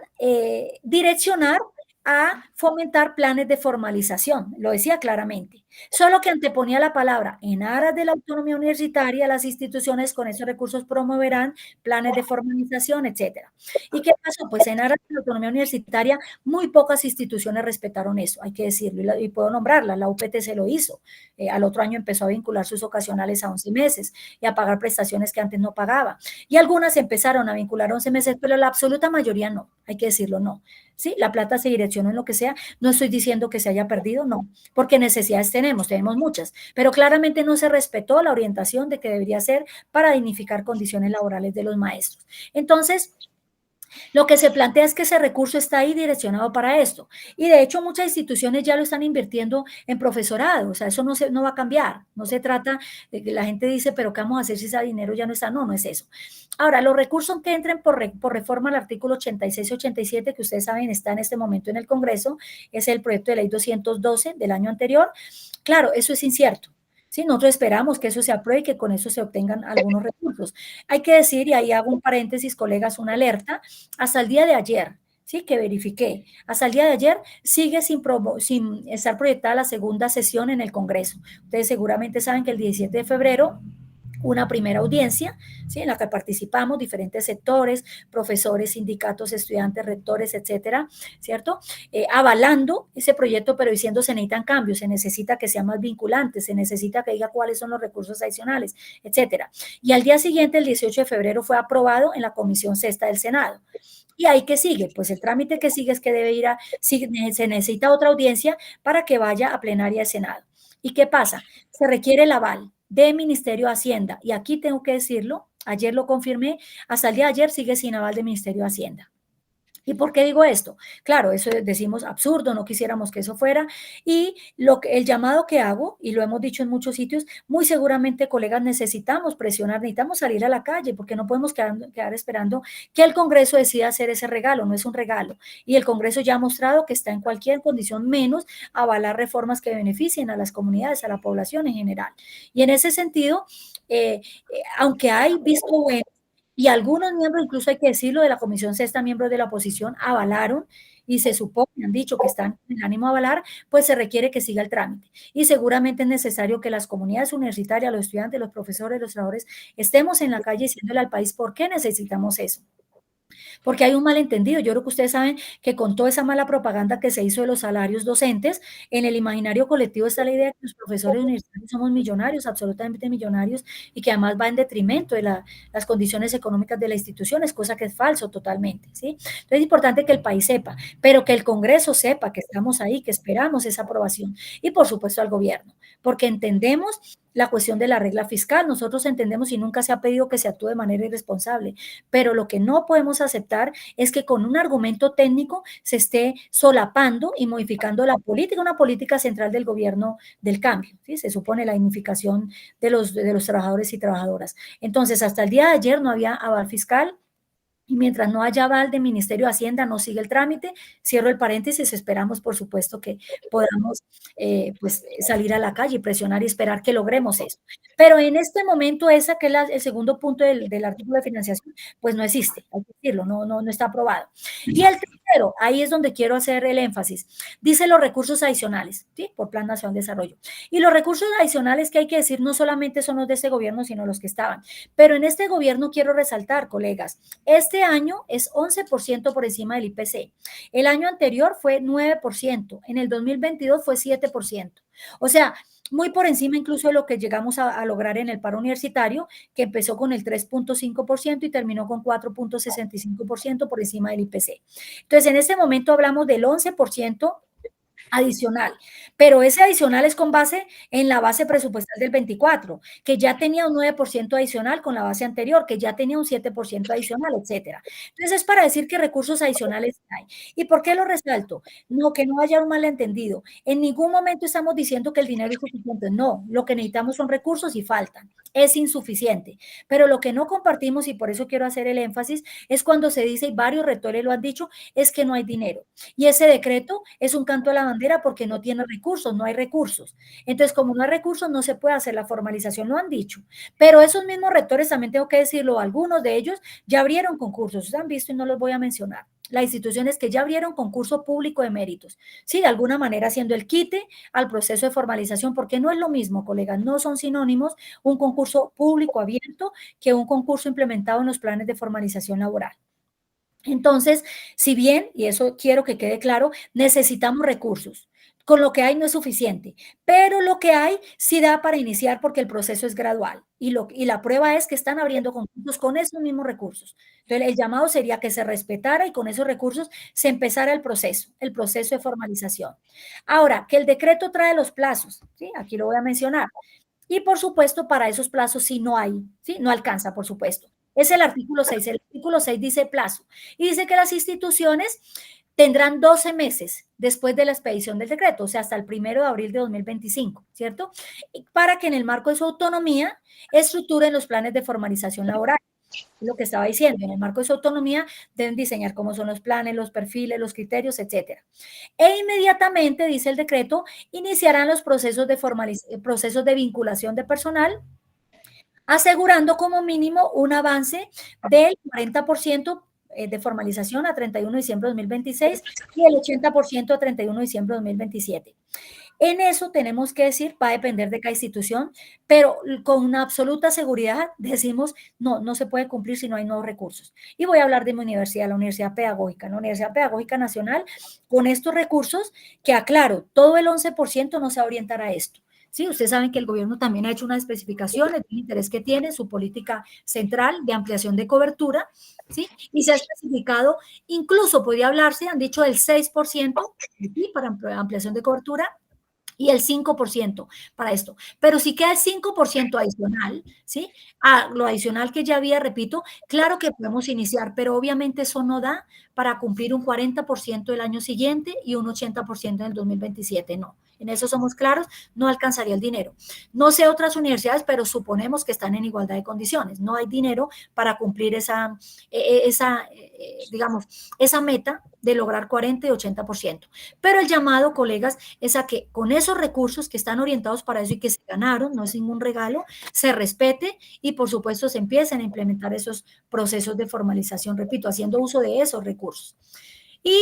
direccionar a fomentar planes de formalización, lo decía claramente, solo que anteponía la palabra en aras de la autonomía universitaria, las instituciones con esos recursos promoverán planes de formalización, etcétera. ¿Y qué pasó? Pues en aras de la autonomía universitaria, muy pocas instituciones respetaron eso, hay que decirlo, y puedo nombrarla, la UPT se lo hizo, al otro año empezó a vincular sus ocasionales a 11 meses y a pagar prestaciones que antes no pagaba, y algunas empezaron a vincular 11 meses, pero la absoluta mayoría no, hay que decirlo, no. Sí, la plata se direccionó en lo que sea, no estoy diciendo que se haya perdido, no, porque necesidades tenemos muchas, pero claramente no se respetó la orientación de que debería ser para dignificar condiciones laborales de los maestros. Entonces, lo que se plantea es que ese recurso está ahí direccionado para esto. Y de hecho, muchas instituciones ya lo están invirtiendo en profesorado. O sea, eso no va a cambiar. No se trata de que la gente dice, pero ¿qué vamos a hacer si ese dinero ya no está? No, no es eso. Ahora, los recursos que entren por reforma al artículo 86 y 87, que ustedes saben está en este momento en el Congreso, es el proyecto de ley 212 del año anterior. Claro, eso es incierto. Sí, nosotros esperamos que eso se apruebe y que con eso se obtengan algunos recursos. Hay que decir, y ahí hago un paréntesis, colegas, una alerta, hasta el día de ayer, sí, que verifiqué, hasta el día de ayer sigue sin estar proyectada la segunda sesión en el Congreso. Ustedes seguramente saben que el 17 de febrero una primera audiencia, ¿sí? En la que participamos diferentes sectores, profesores, sindicatos, estudiantes, rectores, etcétera, ¿cierto? Avalando ese proyecto, pero diciendo se necesitan cambios, se necesita que sea más vinculante, se necesita que diga cuáles son los recursos adicionales, etcétera. Y al día siguiente, el 18 de febrero, fue aprobado en la Comisión Sexta del Senado. ¿Y ahí qué sigue? Pues el trámite que sigue es que se necesita otra audiencia para que vaya a plenaria de Senado. ¿Y qué pasa? Se requiere el aval del Ministerio de Hacienda. Y aquí tengo que decirlo, ayer lo confirmé, hasta el día de ayer sigue sin aval del Ministerio de Hacienda. ¿Y por qué digo esto? Claro, eso decimos absurdo, no quisiéramos que eso fuera. Y el llamado que hago, y lo hemos dicho en muchos sitios, muy seguramente, colegas, necesitamos presionar, necesitamos salir a la calle, porque no podemos quedar esperando que el Congreso decida hacer ese regalo, no es un regalo. Y el Congreso ya ha mostrado que está en cualquier condición menos avalar reformas que beneficien a las comunidades, a la población en general. Y en ese sentido, aunque hay visto bueno, y algunos miembros, incluso hay que decirlo, de la Comisión Sexta, miembros de la oposición, avalaron y se supone, han dicho que están en el ánimo de avalar, pues se requiere que siga el trámite. Y seguramente es necesario que las comunidades universitarias, los estudiantes, los profesores, los trabajadores, estemos en la calle diciéndole al país por qué necesitamos eso. Porque hay un malentendido. Yo creo que ustedes saben que con toda esa mala propaganda que se hizo de los salarios docentes, en el imaginario colectivo está la idea de que los profesores universitarios somos millonarios, absolutamente millonarios, y que además va en detrimento de las condiciones económicas de las instituciones, cosa que es falso totalmente, ¿sí? Entonces es importante que el país sepa, pero que el Congreso sepa que estamos ahí, que esperamos esa aprobación, y por supuesto al gobierno, porque entendemos la cuestión de la regla fiscal. Nosotros entendemos y nunca se ha pedido que se actúe de manera irresponsable, pero lo que no podemos aceptar es que con un argumento técnico se esté solapando y modificando la política, una política central del gobierno del cambio, ¿sí? Se supone la dignificación de los trabajadores y trabajadoras. Entonces, hasta el día de ayer no había aval fiscal. Y mientras no haya aval del Ministerio de Hacienda, no sigue el trámite. Cierro el paréntesis, esperamos, por supuesto, que podamos pues, salir a la calle y presionar y esperar que logremos eso. Pero en este momento, esa que es el segundo punto del artículo de financiación, pues no existe, hay que decirlo, no está aprobado. Y el tercero, ahí es donde quiero hacer el énfasis, dice los recursos adicionales, ¿sí? Por Plan Nacional de Desarrollo. Y los recursos adicionales que hay que decir no solamente son los de este gobierno, sino los que estaban. Pero en este gobierno quiero resaltar, colegas, este año es 11% por encima del IPC. El año anterior fue 9%. En el 2022 fue 7%. O sea, muy por encima incluso de lo que llegamos a lograr en el paro universitario, que empezó con el 3.5% y terminó con 4.65% por encima del IPC. Entonces, en este momento hablamos del 11% adicional, pero ese adicional es con base en la base presupuestal del 24, que ya tenía un 9% adicional con la base anterior, que ya tenía un 7% adicional, etcétera. Entonces es para decir que recursos adicionales hay. ¿Y por qué lo resalto? No, que no haya un malentendido. En ningún momento estamos diciendo que el dinero es suficiente. No, lo que necesitamos son recursos y faltan. Es insuficiente. Pero lo que no compartimos, y por eso quiero hacer el énfasis, es cuando se dice, y varios rectores lo han dicho, es que no hay dinero. Y ese decreto es un canto a la bandera porque no tiene recursos, no hay recursos. Entonces, como no hay recursos, no se puede hacer la formalización, lo han dicho. Pero esos mismos rectores, también tengo que decirlo, algunos de ellos ya abrieron concursos, ustedes han visto y no los voy a mencionar. Las instituciones que ya abrieron concurso público de méritos, sí, de alguna manera haciendo el quite al proceso de formalización, porque no es lo mismo, colegas, no son sinónimos un concurso público abierto que un concurso implementado en los planes de formalización laboral. Entonces, si bien, y eso quiero que quede claro, necesitamos recursos. Con lo que hay no es suficiente, pero lo que hay sí da para iniciar porque el proceso es gradual y la prueba es que están abriendo concursos con esos mismos recursos. Entonces, el llamado sería que se respetara y con esos recursos se empezara el proceso de formalización. Ahora, que el decreto trae los plazos, ¿sí? Aquí lo voy a mencionar. Y por supuesto, para esos plazos sí no hay, ¿sí? No alcanza, por supuesto. Es el artículo 6. El artículo 6 dice plazo y dice que las instituciones tendrán 12 meses después de la expedición del decreto, o sea, hasta el 1 de abril de 2025, ¿cierto? Para que en el marco de su autonomía estructuren los planes de formalización laboral. Lo que estaba diciendo, en el marco de su autonomía deben diseñar cómo son los planes, los perfiles, los criterios, etcétera. E inmediatamente, dice el decreto, iniciarán los procesos de vinculación de personal, asegurando como mínimo un avance del 40% de formalización a 31 de diciembre de 2026 y el 80% a 31 de diciembre de 2027. En eso tenemos que decir, va a depender de cada institución, pero con una absoluta seguridad decimos, no se puede cumplir si no hay nuevos recursos. Y voy a hablar de mi universidad, la Universidad Pedagógica. La Universidad Pedagógica Nacional, con estos recursos, que aclaro, todo el 11% no se va a orientar a esto. Sí, ustedes saben que el gobierno también ha hecho unas especificaciones del interés que tiene su política central de ampliación de cobertura, ¿sí? Y se ha especificado, incluso podría hablarse, han dicho del 6% ¿sí? Para ampliación de cobertura, y el 5% para esto. Pero si queda el 5% adicional, ¿sí? A lo adicional que ya había, repito, claro que podemos iniciar, pero obviamente eso no da para cumplir un 40% el año siguiente y un 80% en el 2027, no. En eso somos claros, no alcanzaría el dinero. No sé otras universidades, pero suponemos que están en igualdad de condiciones. No hay dinero para cumplir esa meta de lograr 40 y 80%. Pero el llamado, colegas, es a que con esos recursos que están orientados para eso y que se ganaron, no es ningún regalo, se respete y por supuesto se empiecen a implementar esos procesos de formalización, repito, haciendo uso de esos recursos. Y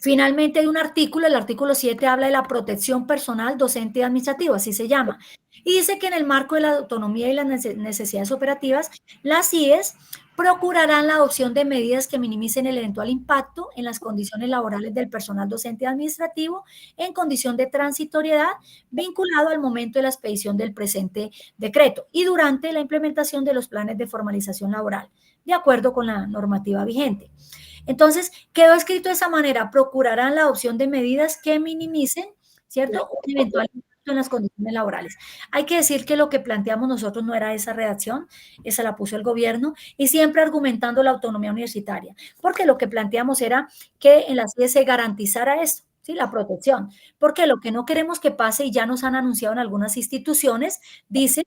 finalmente hay un artículo, el artículo 7 habla de la protección personal docente y administrativa, así se llama. Y dice que en el marco de la autonomía y las necesidades operativas, las IES procurarán la adopción de medidas que minimicen el eventual impacto en las condiciones laborales del personal docente y administrativo en condición de transitoriedad vinculado al momento de la expedición del presente decreto y durante la implementación de los planes de formalización laboral, de acuerdo con la normativa vigente. Entonces, quedó escrito de esa manera, procurarán la adopción de medidas que minimicen, ¿cierto?, un eventual impacto en las condiciones laborales. Hay que decir que lo que planteamos nosotros no era esa redacción, esa la puso el gobierno, y siempre argumentando la autonomía universitaria, porque lo que planteamos era que en la CIE se garantizara esto, ¿sí? La protección, porque lo que no queremos que pase, y ya nos han anunciado en algunas instituciones, dice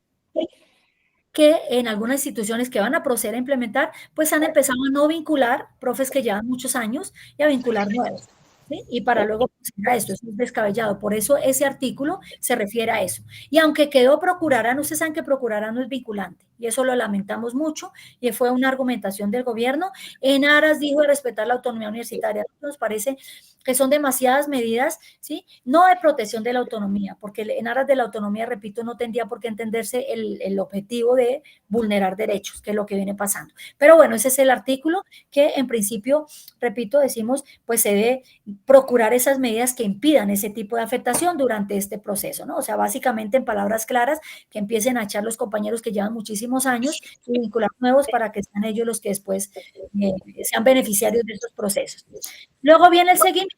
que en algunas instituciones que van a proceder a implementar, pues han empezado a no vincular profes que llevan muchos años y a vincular nuevos. ¿Sí? Y para luego proceder a esto, eso es descabellado. Por eso ese artículo se refiere a eso. Y aunque quedó procurarán, ustedes saben que procurarán no es vinculante, y eso lo lamentamos mucho, y fue una argumentación del gobierno en aras, dijo, de respetar la autonomía universitaria. Nos parece que son demasiadas medidas, ¿sí? No de protección de la autonomía, porque en aras de la autonomía, repito, no tendría por qué entenderse el objetivo de vulnerar derechos, que es lo que viene pasando. Pero bueno, ese es el artículo que en principio, repito, decimos, pues se debe procurar esas medidas que impidan ese tipo de afectación durante este proceso, ¿no? O sea, básicamente en palabras claras, que empiecen a echar los compañeros que llevan muchísimos años y vincular nuevos para que sean ellos los que después sean beneficiarios de estos procesos. Luego viene el seguimiento,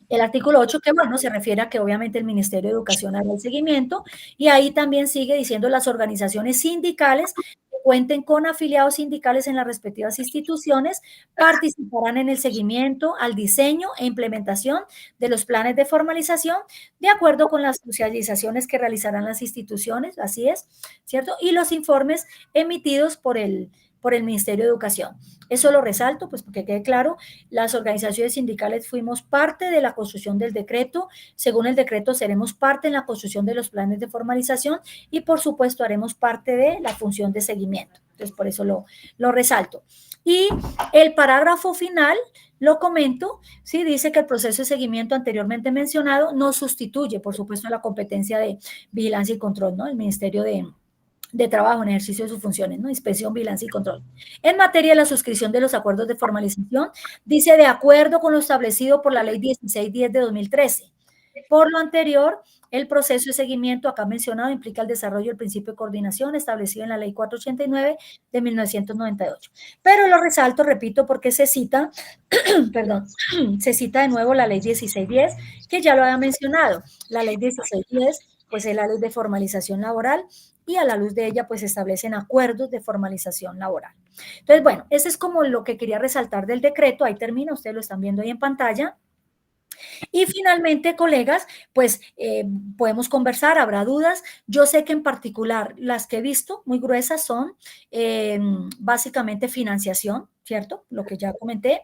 el artículo 8, que bueno, se refiere a que obviamente el Ministerio de Educación hará el seguimiento, y ahí también sigue diciendo las organizaciones sindicales que cuenten con afiliados sindicales en las respectivas instituciones, participarán en el seguimiento al diseño e implementación de los planes de formalización, de acuerdo con las socializaciones que realizarán las instituciones, así es, ¿cierto? Y los informes emitidos por el Ministerio de Educación. Eso lo resalto, pues porque quede claro, las organizaciones sindicales fuimos parte de la construcción del decreto, según el decreto seremos parte en la construcción de los planes de formalización y por supuesto haremos parte de la función de seguimiento. Entonces por eso lo resalto. Y el parágrafo final, lo comento, sí, dice que el proceso de seguimiento anteriormente mencionado no sustituye, por supuesto, la competencia de vigilancia y control, ¿no? El Ministerio de Trabajo en ejercicio de sus funciones, ¿no? Inspección, vigilancia y control. En materia de la suscripción de los acuerdos de formalización, dice de acuerdo con lo establecido por la Ley 1610 de 2013. Por lo anterior, el proceso de seguimiento acá mencionado implica el desarrollo del principio de coordinación establecido en la Ley 489 de 1998. Pero lo resalto, repito, porque se cita, perdón, se cita de nuevo la Ley 1610, que ya lo había mencionado. La Ley 1610, pues es la Ley de Formalización Laboral, y a la luz de ella pues se establecen acuerdos de formalización laboral. Entonces, bueno, ese es como lo que quería resaltar del decreto, ahí termina, ustedes lo están viendo ahí en pantalla. Y finalmente, colegas, pues podemos conversar, habrá dudas. Yo sé que en particular las que he visto muy gruesas son básicamente financiación, ¿cierto? Lo que ya comenté.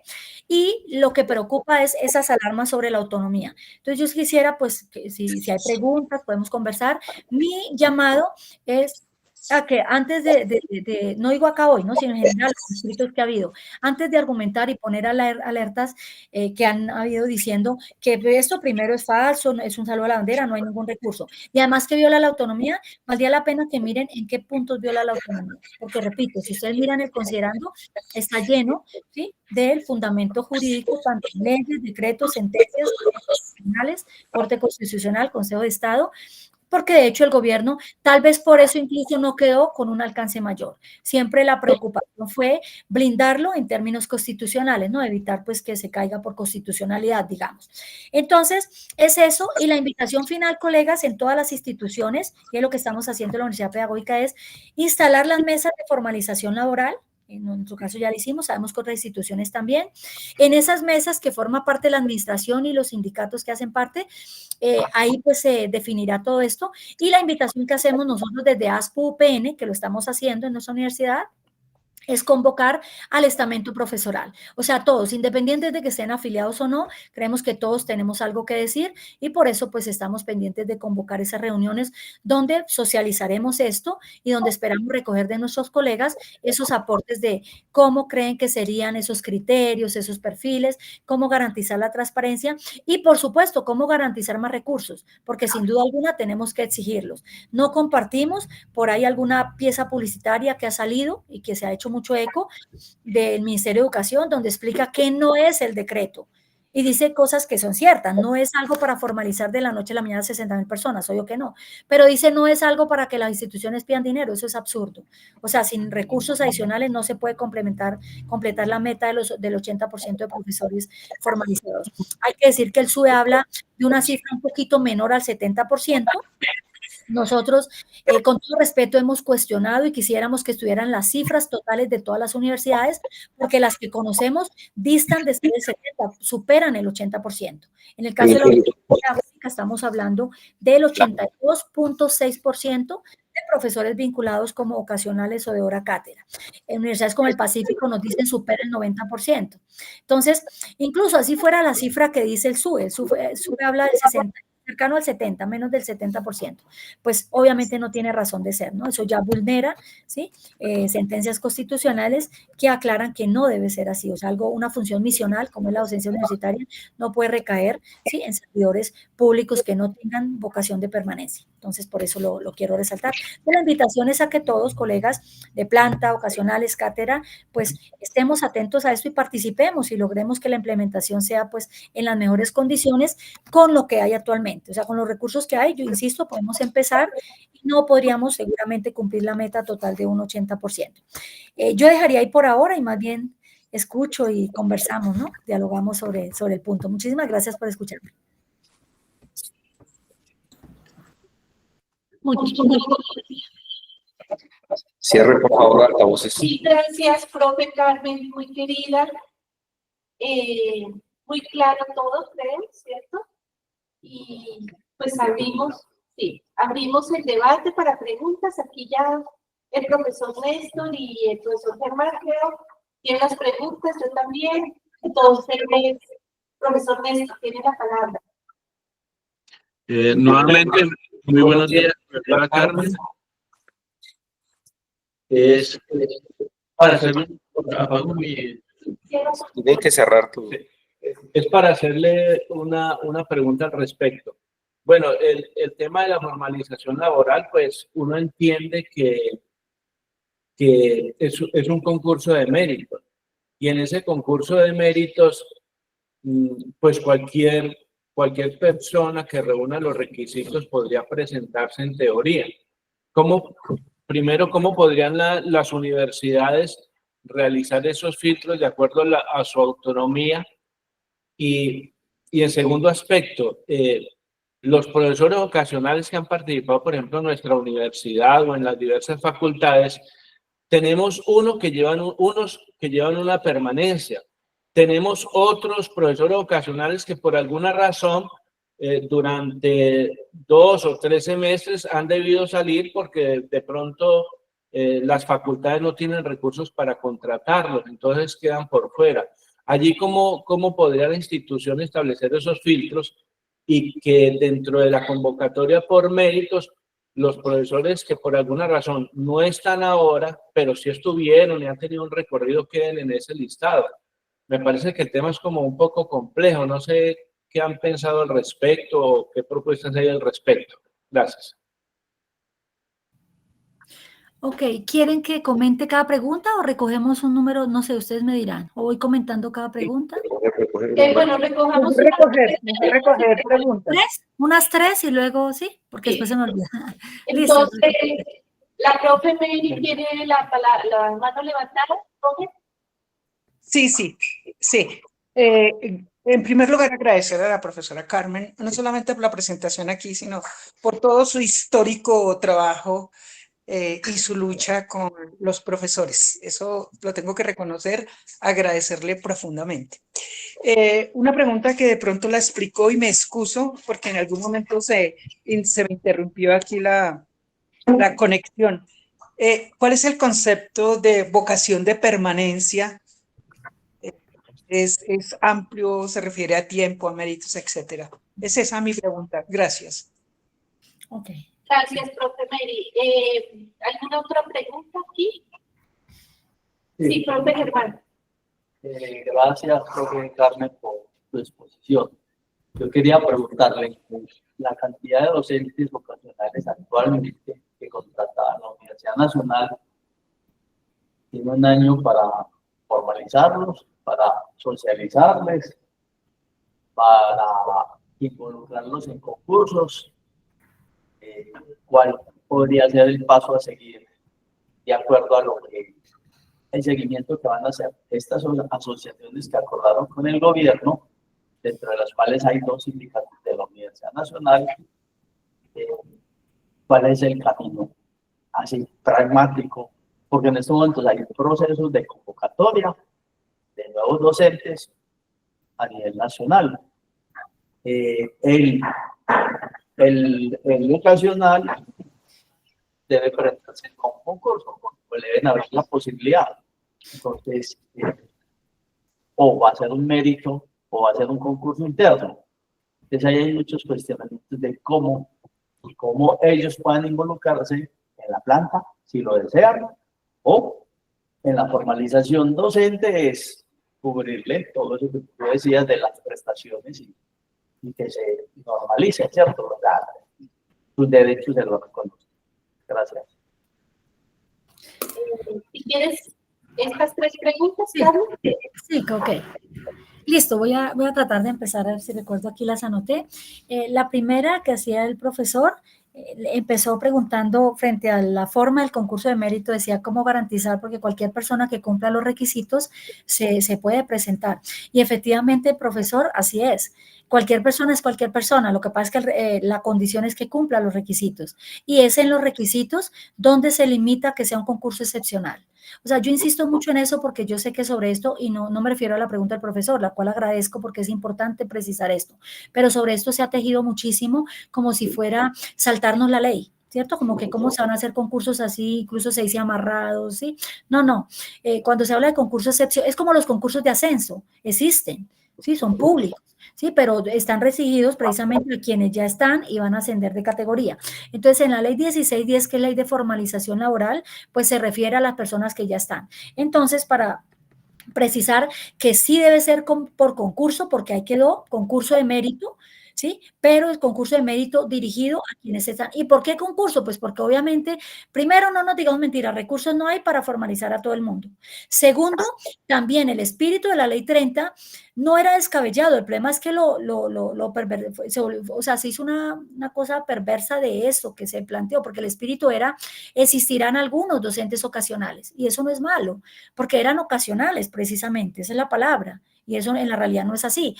Y lo que preocupa es esas alarmas sobre la autonomía. Entonces yo quisiera, pues, que si hay preguntas, podemos conversar. Mi llamado es a que antes no digo acá hoy, ¿no? Sino en general, los escritos que ha habido, antes de argumentar y poner alertas que han habido diciendo que esto primero es falso, es un saludo a la bandera, no hay ningún recurso. Y además que viola la autonomía, valdría la pena que miren en qué puntos viola la autonomía. Porque repito, si ustedes miran el considerando, está lleno, ¿sí?, del fundamento jurídico, tanto en leyes, decretos, sentencias, constitucionales, Corte Constitucional, Consejo de Estado, porque de hecho el gobierno, tal vez por eso incluso no quedó con un alcance mayor. Siempre la preocupación fue blindarlo en términos constitucionales, ¿no? Evitar pues que se caiga por constitucionalidad, digamos. Entonces, es eso, y la invitación final, colegas, en todas las instituciones, y es lo que estamos haciendo en la Universidad Pedagógica, es instalar las mesas de formalización laboral. En nuestro caso ya lo hicimos, sabemos que otras instituciones también. En esas mesas que forma parte de la administración y los sindicatos que hacen parte, ahí pues se definirá todo esto. Y la invitación que hacemos nosotros desde ASPO-UPN, que lo estamos haciendo en nuestra universidad, es convocar al estamento profesoral. O sea, todos, independientes de que estén afiliados o no, creemos que todos tenemos algo que decir y por eso pues estamos pendientes de convocar esas reuniones donde socializaremos esto y donde esperamos recoger de nuestros colegas esos aportes de cómo creen que serían esos criterios, esos perfiles, cómo garantizar la transparencia y por supuesto cómo garantizar más recursos, porque sin duda alguna tenemos que exigirlos. No compartimos por ahí alguna pieza publicitaria que ha salido y que se ha hecho mucho eco del Ministerio de Educación, donde explica que no es el decreto. Y dice cosas que son ciertas, no es algo para formalizar de la noche a la mañana 60.000 personas, obvio que no, pero dice no es algo para que las instituciones pidan dinero, eso es absurdo. O sea, sin recursos adicionales no se puede completar la meta del 80% de profesores formalizados. Hay que decir que el SUE habla de una cifra un poquito menor al 70%. Nosotros, con todo respeto, hemos cuestionado y quisiéramos que estuvieran las cifras totales de todas las universidades, porque las que conocemos distan de ser el 70%, superan el 80%. En el caso de la Universidad Pedagógica estamos hablando del 82.6% de profesores vinculados como ocasionales o de hora cátedra. En universidades como el Pacífico nos dicen supera el 90%. Entonces, incluso así fuera la cifra que dice el SUE habla del 60%, cercano al 70%, menos del 70%, pues obviamente no tiene razón de ser, ¿no? Eso ya vulnera, ¿sí? Sentencias constitucionales que aclaran que no debe ser así, o sea, una función misional como es la docencia universitaria no puede recaer, ¿sí? En servidores públicos que no tengan vocación de permanencia. Entonces, por eso lo quiero resaltar. La invitación es a que todos, colegas de planta, ocasionales, cátedra, pues estemos atentos a esto y participemos y logremos que la implementación sea, pues, en las mejores condiciones con lo que hay actualmente. O sea, con los recursos que hay, yo insisto, podemos empezar y no podríamos seguramente cumplir la meta total de un 80%. Yo dejaría ahí por ahora y más bien escucho y conversamos, ¿no? Dialogamos sobre el punto. Muchísimas gracias por escucharme. Cierre, por favor, altavoces. Sí, gracias, profe Carmen, muy querida. Muy claro todo, creo, ¿cierto? Y pues abrimos el debate para preguntas. Aquí ya el profesor Néstor y el profesor Germán, creo, tienen las preguntas, yo también. Entonces, profesor Néstor, tiene la palabra. Nuevamente, muy buenos días, profesora Carmen. Es para hacerle Tienes que cerrar tu... Es para hacerle una pregunta al respecto. Bueno, el tema de la formalización laboral, pues uno entiende que es un concurso de méritos. Y en ese concurso de méritos, pues cualquier persona que reúna los requisitos podría presentarse en teoría. Primero, ¿cómo podrían las universidades realizar esos filtros de acuerdo a su autonomía? Y en segundo aspecto, los profesores ocasionales que han participado, por ejemplo, en nuestra universidad o en las diversas facultades, tenemos unos que llevan una permanencia. Tenemos otros profesores ocasionales que por alguna razón durante 2 o 3 semestres han debido salir porque de pronto las facultades no tienen recursos para contratarlos, entonces quedan por fuera. Allí, ¿cómo podría la institución establecer esos filtros y que dentro de la convocatoria por méritos, los profesores que por alguna razón no están ahora, pero sí estuvieron y han tenido un recorrido, queden en ese listado? Me parece que el tema es como un poco complejo. No sé qué han pensado al respecto o qué propuestas hay al respecto. Gracias. Ok, ¿quieren que comente cada pregunta o recogemos un número? No sé, ustedes me dirán. ¿O voy comentando cada pregunta? Bueno, recojamos recoger preguntas. Unas tres y luego sí, porque Sí. después se me olvida. Entonces, la profe Mary tiene la mano levantada, profe. Sí. En primer lugar, agradecer a la profesora Carmen, no solamente por la presentación aquí, sino por todo su histórico trabajo y su lucha con los profesores. Eso lo tengo que reconocer, agradecerle profundamente. Una pregunta que de pronto la explicó y me excuso porque en algún momento se me interrumpió aquí la conexión. ¿Cuál es el concepto de vocación de permanencia? ¿Es amplio, se refiere a tiempo, a méritos, etcétera? Es esa mi pregunta. Gracias. Ok. Gracias, profe Mary. ¿Alguna otra pregunta aquí? Sí, profe Germán. Gracias, profe Carmen, por su exposición. Yo quería preguntarle, la cantidad de docentes vocacionales actualmente que contrata la Universidad Nacional, ¿tiene un año para formalizarlos, para socializarles? para involucrarlos en concursos, cuál podría ser el paso a seguir de acuerdo a lo que el seguimiento que van a hacer estas asociaciones que acordaron con el gobierno, dentro de las cuales hay 2 sindicatos de la Universidad Nacional. ¿Cuál es el camino así pragmático? Porque en estos momentos hay procesos de convocatoria de nuevos docentes a nivel nacional. El educacional debe presentarse en un concurso, pues le deben haber la posibilidad. Entonces, o va a ser un mérito o va a ser un concurso interno. Entonces ahí hay muchos cuestionamientos de cómo ellos puedan involucrarse en la planta, si lo desean, o en la formalización docente es cubrirle todo eso que tú decías de las prestaciones y que se normalice, ¿cierto? O sea, sus derechos se los reconocen. Gracias. ¿Tienes estas 3 preguntas, Sí. Carmen? Sí, ok. Listo, voy a tratar de empezar a ver si recuerdo, aquí las anoté. La primera que hacía el profesor empezó preguntando frente a la forma del concurso de mérito, decía cómo garantizar, porque cualquier persona que cumpla los requisitos se puede presentar. Y efectivamente, profesor, así es. Cualquier persona es cualquier persona, lo que pasa es que la condición es que cumpla los requisitos. Y es en los requisitos donde se limita que sea un concurso excepcional. O sea, yo insisto mucho en eso porque yo sé que sobre esto, y no me refiero a la pregunta del profesor, la cual agradezco porque es importante precisar esto, pero sobre esto se ha tejido muchísimo como si fuera saltarnos la ley, ¿cierto? Como que cómo se van a hacer concursos así, incluso se dice amarrados, ¿sí? No. Cuando se habla de concursos excepcionales, es como los concursos de ascenso, existen, ¿sí? Son públicos. Sí, pero están recibidos precisamente a quienes ya están y van a ascender de categoría. Entonces, en la ley 1610, que es ley de formalización laboral, pues se refiere a las personas que ya están. Entonces, para precisar que sí debe ser por concurso, porque ahí quedó concurso de mérito, ¿sí? Pero el concurso de mérito dirigido a quienes están. ¿Y por qué concurso? Pues porque obviamente, primero, no nos digamos mentiras, recursos no hay para formalizar a todo el mundo. Segundo, también el espíritu de la ley 30 no era descabellado, el problema es que se hizo una cosa perversa de eso que se planteó, porque el espíritu era, existirán algunos docentes ocasionales, y eso no es malo, porque eran ocasionales precisamente, esa es la palabra, y eso en la realidad no es así,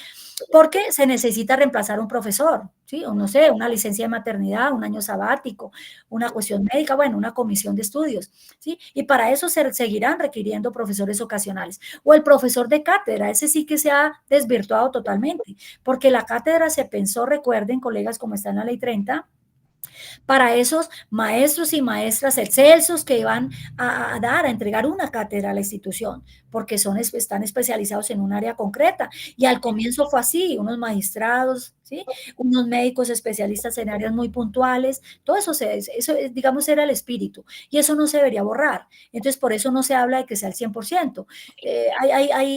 porque se necesita reemplazar a un profesor, ¿sí? O no sé, una licencia de maternidad, un año sabático, una cuestión médica, bueno, una comisión de estudios, ¿sí? Y para eso se seguirán requiriendo profesores ocasionales. O el profesor de cátedra, ese sí que se ha desvirtuado totalmente, porque la cátedra se pensó, recuerden, colegas, como está en la ley 30, para esos maestros y maestras excelsos que iban a entregar una cátedra a la institución, porque están especializados en un área concreta. Y al comienzo fue así, unos magistrados, ¿sí? Unos médicos especialistas en áreas muy puntuales, todo eso, digamos, era el espíritu, y eso no se debería borrar. Entonces, por eso no se habla de que sea el 100%.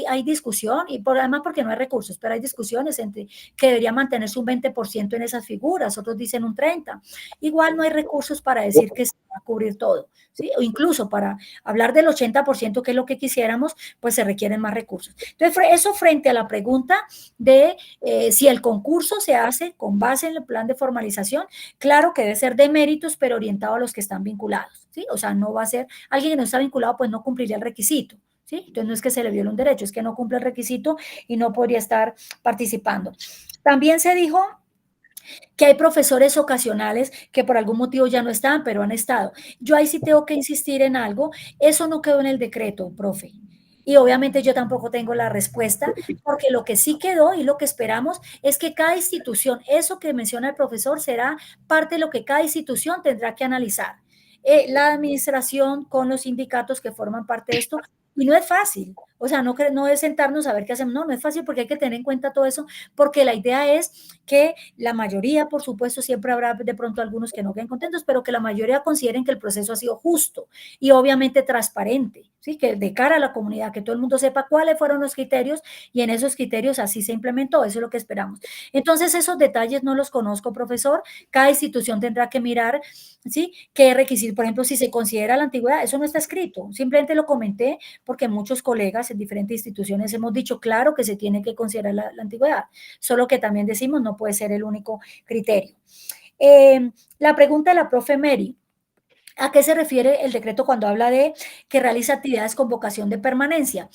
Hay discusión, y además porque no hay recursos, pero hay discusiones entre que debería mantenerse un 20% en esas figuras, otros dicen un 30%. Igual no hay recursos para decir que se va a cubrir todo, ¿sí? O incluso para hablar del 80%, que es lo que quisiéramos, pues se requieren más recursos. Entonces, eso frente a la pregunta de si el concurso se hace con base en el plan de formalización, claro que debe ser de méritos, pero orientado a los que están vinculados, ¿sí? O sea, no va a ser alguien que no está vinculado, pues no cumpliría el requisito, ¿sí? Entonces no es que se le viole un derecho, es que no cumple el requisito y no podría estar participando. También se dijo que hay profesores ocasionales que por algún motivo ya no están, pero han estado. Yo ahí sí tengo que insistir en algo, eso no quedó en el decreto, profe. Y obviamente yo tampoco tengo la respuesta, porque lo que sí quedó y lo que esperamos es que cada institución, eso que menciona el profesor, será parte de lo que cada institución tendrá que analizar. La administración con los sindicatos que forman parte de esto, y no es fácil, o sea, no es sentarnos a ver qué hacemos, no es fácil porque hay que tener en cuenta todo eso, porque la idea es que la mayoría, por supuesto, siempre habrá de pronto algunos que no queden contentos, pero que la mayoría consideren que el proceso ha sido justo y obviamente transparente, ¿sí? Que de cara a la comunidad, que todo el mundo sepa cuáles fueron los criterios y en esos criterios así se implementó, eso es lo que esperamos. Entonces, esos detalles no los conozco, profesor, cada institución tendrá que mirar, ¿sí? Qué requisito, por ejemplo, si se considera la antigüedad, eso no está escrito, simplemente lo comenté porque muchos colegas todas, en diferentes instituciones hemos dicho, claro que se tiene que considerar la antigüedad, solo que también decimos no puede ser el único criterio. La pregunta de la profe Mary. ¿A qué se refiere el decreto cuando habla de que realiza actividades con vocación de permanencia?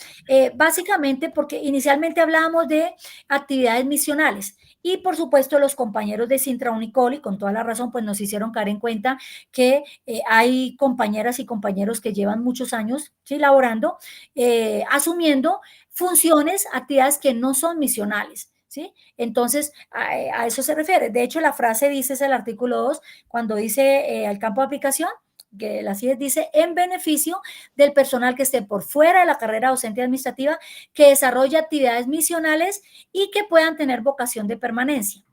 Básicamente porque inicialmente hablábamos de actividades misionales y por supuesto los compañeros de Sintra Unicol, y con toda la razón, pues nos hicieron caer en cuenta que hay compañeras y compañeros que llevan muchos años, ¿sí?, laborando, asumiendo funciones, actividades que no son misionales, ¿sí? Entonces, a eso se refiere. De hecho, la frase dice, es el artículo 2, cuando dice al campo de aplicación, que la CIES dice, en beneficio del personal que esté por fuera de la carrera docente administrativa, que desarrolle actividades misionales y que puedan tener vocación de permanencia.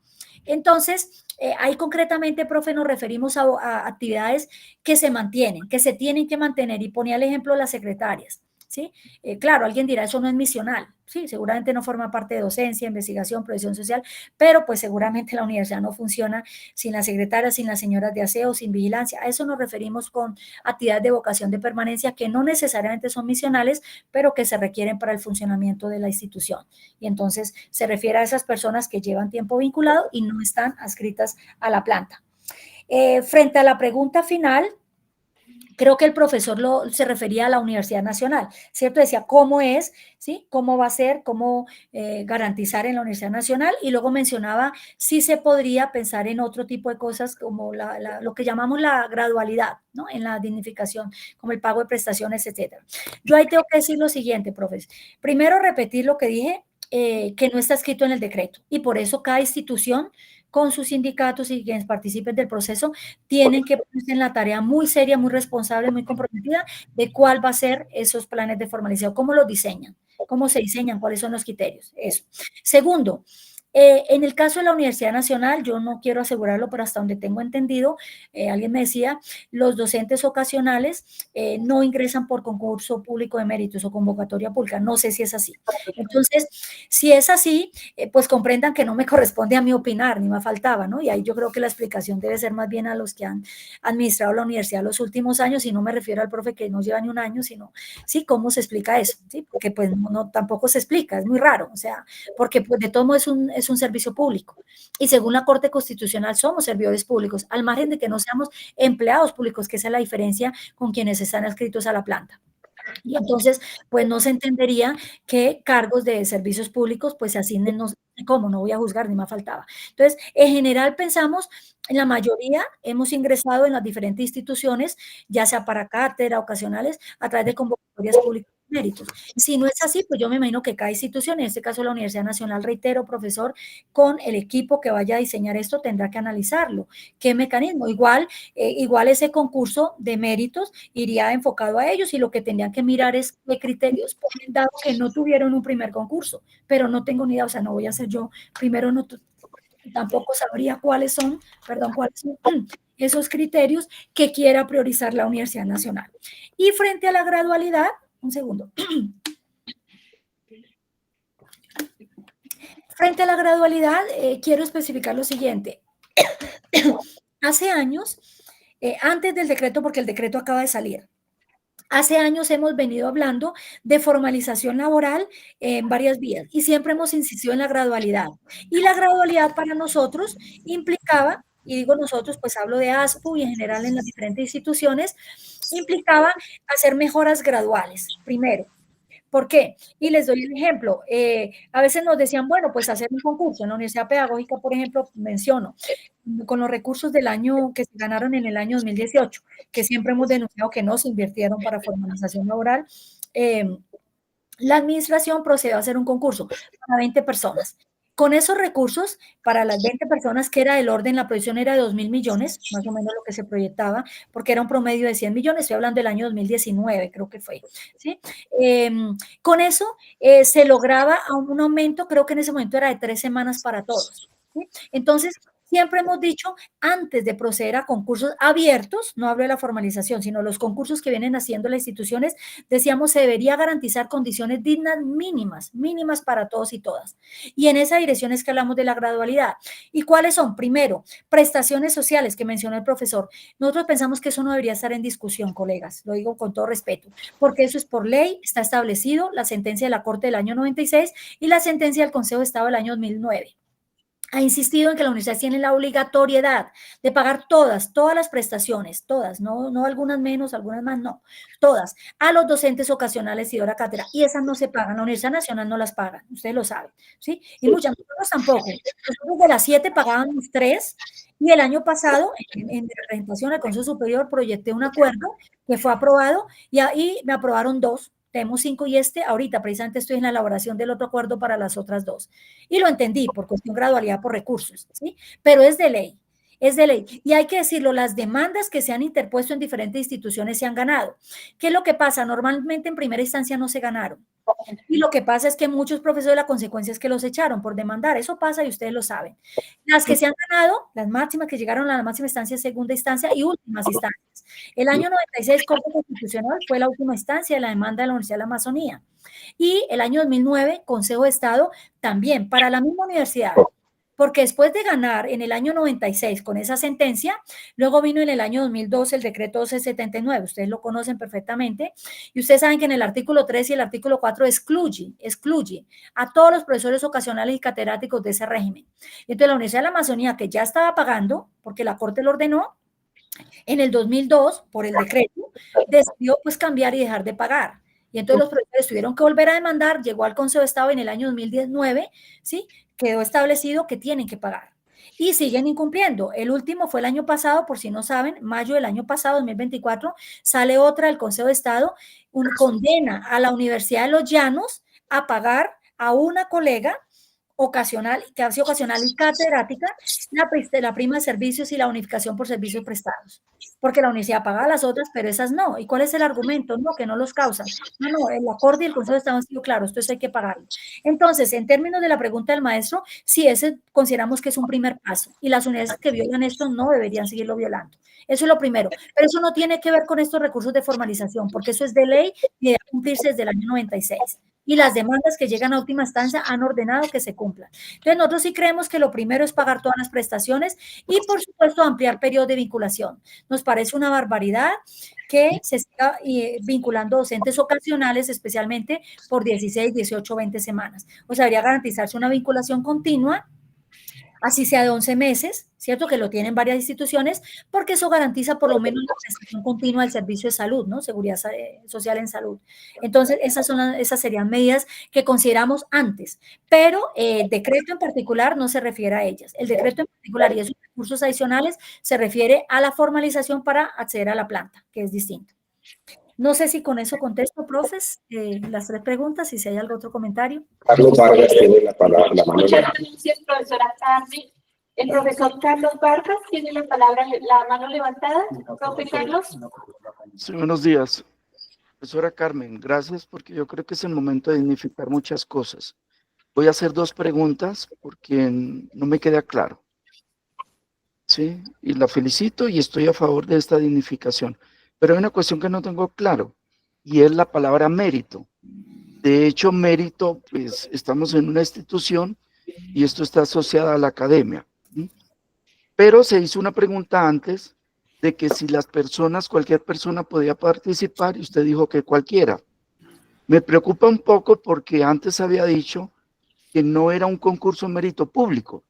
Entonces, ahí concretamente, profe, nos referimos a actividades que se mantienen, que se tienen que mantener, y ponía el ejemplo de las secretarias, ¿sí? Claro, alguien dirá, eso no es misional, sí, seguramente no forma parte de docencia, investigación, provisión social, pero pues seguramente la universidad no funciona sin las secretarias, sin las señoras de aseo, sin vigilancia. A eso nos referimos con actividades de vocación de permanencia que no necesariamente son misionales, pero que se requieren para el funcionamiento de la institución. Y entonces se refiere a esas personas que llevan tiempo vinculado y no están adscritas a la planta. Frente a la pregunta final, creo que el profesor se refería a la Universidad Nacional, ¿cierto? Decía cómo es, ¿sí? Cómo va a ser, cómo garantizar en la Universidad Nacional, y luego mencionaba si se podría pensar en otro tipo de cosas como lo que llamamos la gradualidad, ¿no? En la dignificación, como el pago de prestaciones, etcétera. Yo ahí tengo que decir lo siguiente, profes. Primero, repetir lo que dije, que no está escrito en el decreto, y por eso cada institución con sus sindicatos y quienes participen del proceso tienen que ponerse en la tarea muy seria, muy responsable, muy comprometida de cuál va a ser esos planes de formalización, cómo los diseñan, cómo se diseñan, cuáles son los criterios. Eso. Segundo, en el caso de la Universidad Nacional, yo no quiero asegurarlo, pero hasta donde tengo entendido, alguien me decía, los docentes ocasionales no ingresan por concurso público de méritos o convocatoria pública. No sé si es así. Entonces, si es así, pues comprendan que no me corresponde a mí opinar, ni me faltaba, ¿no? Y ahí yo creo que la explicación debe ser más bien a los que han administrado la universidad los últimos años, y no me refiero al profe que no lleva ni un año, sino, sí, ¿cómo se explica eso? ¿Sí? Porque pues no, tampoco se explica, es muy raro, o sea, porque pues de todo modo es un servicio público, y según la Corte Constitucional somos servidores públicos, al margen de que no seamos empleados públicos, que esa es la diferencia con quienes están adscritos a la planta. Y entonces, pues no se entendería que cargos de servicios públicos pues se asignen, no sé cómo, no voy a juzgar, ni más faltaba. Entonces, en general pensamos, en la mayoría hemos ingresado en las diferentes instituciones, ya sea para cátedra, ocasionales, a través de convocatorias públicas de méritos. Si no es así, pues yo me imagino que cada institución, en este caso la Universidad Nacional, reitero, profesor, con el equipo que vaya a diseñar esto, tendrá que analizarlo. ¿Qué mecanismo? Igual ese concurso de méritos iría enfocado a ellos, y lo que tendrían que mirar es qué criterios ponen, dado que no tuvieron un primer concurso, pero no tengo ni idea, o sea, no voy a ser yo, primero no, tampoco sabría cuáles son esos criterios que quiera priorizar la Universidad Nacional. Y frente a la gradualidad, un segundo. Frente a la gradualidad, quiero especificar lo siguiente. Hace años, antes del decreto, porque el decreto acaba de salir, hace años hemos venido hablando de formalización laboral en varias vías, y siempre hemos insistido en la gradualidad. Y la gradualidad para nosotros implicaba, y digo nosotros, pues hablo de ASPU y en general en las diferentes instituciones, implicaba hacer mejoras graduales, primero. ¿Por qué? Y les doy el ejemplo. A veces nos decían, bueno, pues hacer un concurso en la Universidad Pedagógica, por ejemplo, menciono, con los recursos del año que se ganaron en el año 2018, que siempre hemos denunciado que no se invirtieron para formalización laboral, la administración procedió a hacer un concurso para 20 personas. Con esos recursos, para las 20 personas, que era del orden, la proyección era de 2.000 millones, más o menos lo que se proyectaba, porque era un promedio de 100 millones, estoy hablando del año 2019, creo que fue, ¿sí? Con eso se lograba un aumento, creo que en ese momento era de 3 semanas para todos, ¿sí? Entonces, Siempre hemos dicho, antes de proceder a concursos abiertos, no hablo de la formalización, sino los concursos que vienen haciendo las instituciones, decíamos, se debería garantizar condiciones dignas mínimas, mínimas para todos y todas. Y en esa dirección es que hablamos de la gradualidad. ¿Y cuáles son? Primero, prestaciones sociales que mencionó el profesor. Nosotros pensamos que eso no debería estar en discusión, colegas, lo digo con todo respeto, porque eso es por ley, está establecido, la sentencia de la Corte del año 96 y la sentencia del Consejo de Estado del año 2009. Ha insistido en que la universidad tiene la obligatoriedad de pagar todas las prestaciones, todas, no algunas menos, algunas más, no, todas, a los docentes ocasionales y de hora cátedra, y esas no se pagan, la Universidad Nacional no las paga, ustedes lo saben, ¿sí? Y muchas, nosotros tampoco, nosotros de las 7 pagábamos 3, y el año pasado, en representación al Consejo Superior, proyecté un acuerdo que fue aprobado, y ahí me aprobaron 2, tenemos 5 y ahorita precisamente estoy en la elaboración del otro acuerdo para las otras 2. Y lo entendí por cuestión gradualidad, por recursos, ¿sí? Pero es de ley. Es de ley. Y hay que decirlo, las demandas que se han interpuesto en diferentes instituciones se han ganado. ¿Qué es lo que pasa? Normalmente en primera instancia no se ganaron. Y lo que pasa es que muchos profesores, la consecuencia es que los echaron por demandar. Eso pasa y ustedes lo saben. Las que se han ganado, las máximas que llegaron a la máxima instancia, segunda instancia y últimas instancias. El año 96, Corte Constitucional, fue la última instancia de la demanda de la Universidad de la Amazonía. Y el año 2009, Consejo de Estado, también, para la misma universidad. Porque después de ganar en el año 96 con esa sentencia, luego vino en el año 2012 el decreto 1279, ustedes lo conocen perfectamente, y ustedes saben que en el artículo 3 y el artículo 4 excluye a todos los profesores ocasionales y catedráticos de ese régimen. Entonces la Universidad de la Amazonía, que ya estaba pagando, porque la Corte lo ordenó, en el 2002, por el decreto, decidió pues cambiar y dejar de pagar. Y entonces los profesores tuvieron que volver a demandar, llegó al Consejo de Estado en el año 2019, ¿sí? Quedó establecido que tienen que pagar. Y siguen incumpliendo. El último fue el año pasado, por si no saben, mayo del año pasado, 2024, sale otra del Consejo de Estado, condena a la Universidad de Los Llanos a pagar a una colega ocasional, que ha sido ocasional y catedrática, la prima de servicios y la unificación por servicios prestados. Porque la universidad paga las otras, pero esas no. ¿Y cuál es el argumento? No, que no los causan. No, el Corte y el Consejo estaban siendo claros, esto hay que pagarlo. Entonces, en términos de la pregunta del maestro, sí, ese consideramos que es un primer paso. Y las universidades que violan esto no deberían seguirlo violando. Eso es lo primero. Pero eso no tiene que ver con estos recursos de formalización, porque eso es de ley y debe cumplirse desde el año 96. Y las demandas que llegan a última instancia han ordenado que se cumplan. Entonces, nosotros sí creemos que lo primero es pagar todas las prestaciones y, por supuesto, ampliar periodos de vinculación. Nos parece una barbaridad que se siga vinculando docentes ocasionales, especialmente por 16, 18, 20 semanas. O sea, debería garantizarse una vinculación continua, así sea de 11 meses, ¿cierto? Que lo tienen varias instituciones, porque eso garantiza por lo menos la prestación continua del servicio de salud, ¿no? Seguridad social en salud. Entonces, esas serían medidas que consideramos antes, pero el decreto en particular no se refiere a ellas. El decreto en particular y esos recursos adicionales se refiere a la formalización para acceder a la planta, que es distinto. No sé si con eso contesto, profes, las 3 preguntas, y si hay algún otro comentario. Carlos Vargas tiene la palabra, la mano. Muchas gracias, profesora Carmen. El profesor Carlos Vargas tiene la palabra, la mano levantada. Profe Carlos. Sí, buenos días. Profesora Carmen, gracias, porque yo creo que es el momento de dignificar muchas cosas. Voy a hacer 2 preguntas porque no me queda claro. Sí, y la felicito y estoy a favor de esta dignificación. Pero hay una cuestión que no tengo claro, y es la palabra mérito. De hecho, mérito, pues estamos en una institución y esto está asociado a la academia. ¿Sí? Pero se hizo una pregunta antes de que si las personas, cualquier persona podía participar, y usted dijo que cualquiera. Me preocupa un poco porque antes había dicho que no era un concurso mérito público.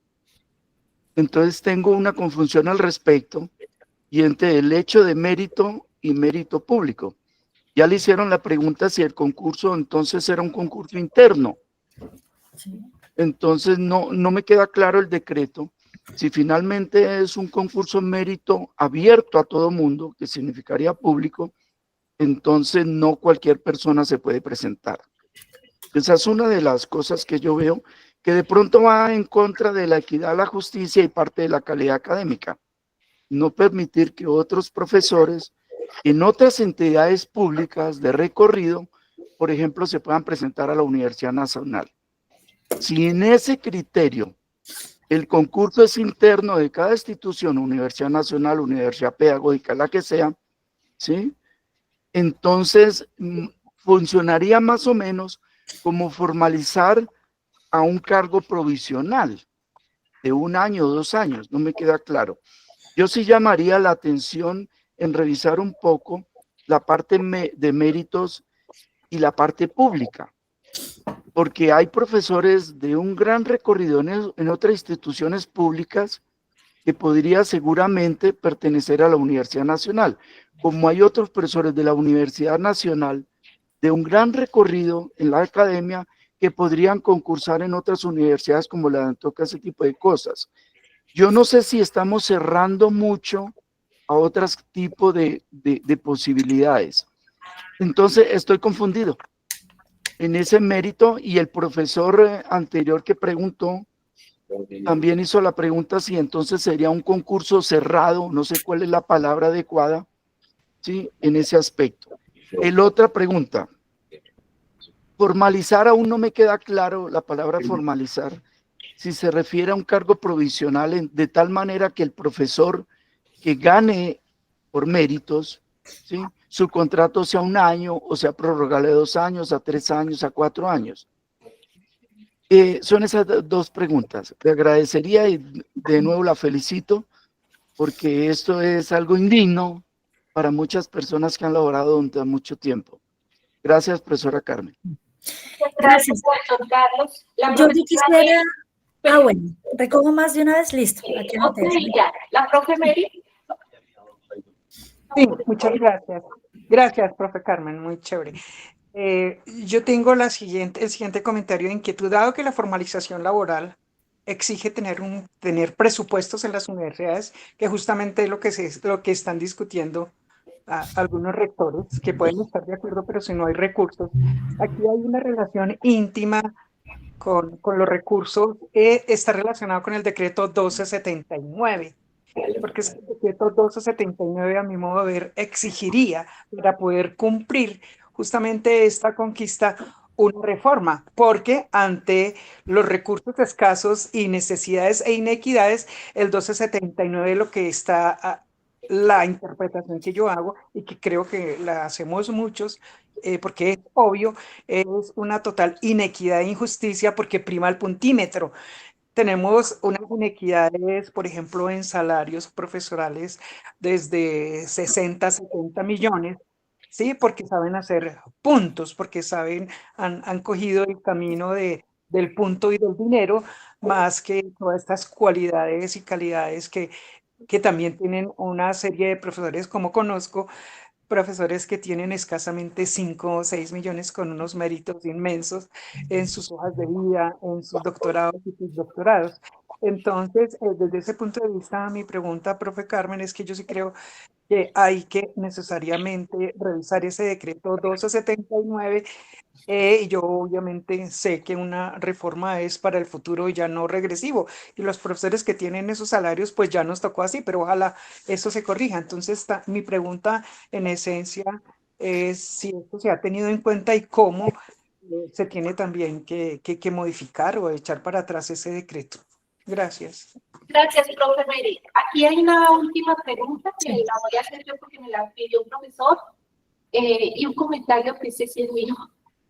Entonces tengo una confusión al respecto y entre el hecho de mérito y mérito público. Ya le hicieron la pregunta si el concurso entonces era un concurso interno. Entonces no me queda claro el decreto. Si finalmente es un concurso mérito abierto a todo mundo, que significaría público, entonces no cualquier persona se puede presentar. Esa es una de las cosas que yo veo que de pronto va en contra de la equidad, la justicia y parte de la calidad académica. No permitir que otros profesores en otras entidades públicas de recorrido, por ejemplo, se puedan presentar a la Universidad Nacional. Si en ese criterio El concurso es interno de cada institución, Universidad Nacional, Universidad Pedagógica, la que sea, ¿sí? Entonces, funcionaría más o menos como formalizar a un cargo provisional de 1 año o 2 años, no me queda claro. Yo sí llamaría la atención en revisar un poco la parte de méritos y la parte pública, porque hay profesores de un gran recorrido en otras instituciones públicas que podría seguramente pertenecer a la Universidad Nacional, como hay otros profesores de la Universidad Nacional de un gran recorrido en la academia que podrían concursar en otras universidades como la de Antioquia, ese tipo de cosas. Yo no sé si estamos cerrando mucho a otros tipos de posibilidades. Entonces estoy confundido en ese mérito, y el profesor anterior que preguntó también hizo la pregunta si entonces sería un concurso cerrado, no sé cuál es la palabra adecuada, ¿sí? En ese aspecto. El otra pregunta, formalizar, aún no me queda claro la palabra formalizar, si se refiere a un cargo provisional de tal manera que el profesor que gane por méritos, ¿sí?, su contrato sea 1 año o sea prorrogable de 2 años, a 3 años, a 4 años. Son esas 2 preguntas. Le agradecería y de nuevo la felicito porque esto es algo indigno para muchas personas que han laborado durante mucho tiempo. Gracias, profesora Carmen. Gracias. Doctor Carlos. La Yo profesora quisiera... Mary. bueno, recojo más de una vez, listo. Aquí anoté. Ok, ya. La profe Mary. Sí, muchas gracias. Gracias, profe Carmen, muy chévere. Yo tengo el siguiente comentario de inquietud. Dado que la formalización laboral exige tener presupuestos en las universidades, que justamente es lo que están discutiendo algunos rectores, que pueden estar de acuerdo, pero si no hay recursos, aquí hay una relación íntima con los recursos que está relacionado con el decreto 1279. Porque el decreto 1279, a mi modo de ver, exigiría para poder cumplir justamente esta conquista una reforma, porque ante los recursos escasos y necesidades e inequidades, el 1279 lo que está, la interpretación que yo hago y que creo que la hacemos muchos, porque es obvio, es una total inequidad e injusticia porque prima el puntímetro. Tenemos unas inequidades, por ejemplo, en salarios profesorales desde 60, 70 millones, ¿sí? Porque saben hacer puntos, porque han cogido el camino del punto y del dinero, más que todas estas cualidades y calidades que también tienen una serie de profesores, como conozco, profesores que tienen escasamente 5 o 6 millones con unos méritos inmensos en sus hojas de vida, en sus doctorados y sus doctorados. Entonces, desde ese punto de vista, mi pregunta, profe Carmen, es que yo sí creo que hay que necesariamente revisar ese decreto 1279. Y yo obviamente sé que una reforma es para el futuro y ya no regresivo. Y los profesores que tienen esos salarios, pues ya nos tocó así, pero ojalá eso se corrija. Entonces, mi pregunta en esencia es si esto se ha tenido en cuenta y cómo se tiene también que modificar o echar para atrás ese decreto. Gracias. Gracias, profe Mary. Aquí hay una última pregunta que la voy a hacer yo porque me la pidió un profesor y un comentario que ese sí es mío.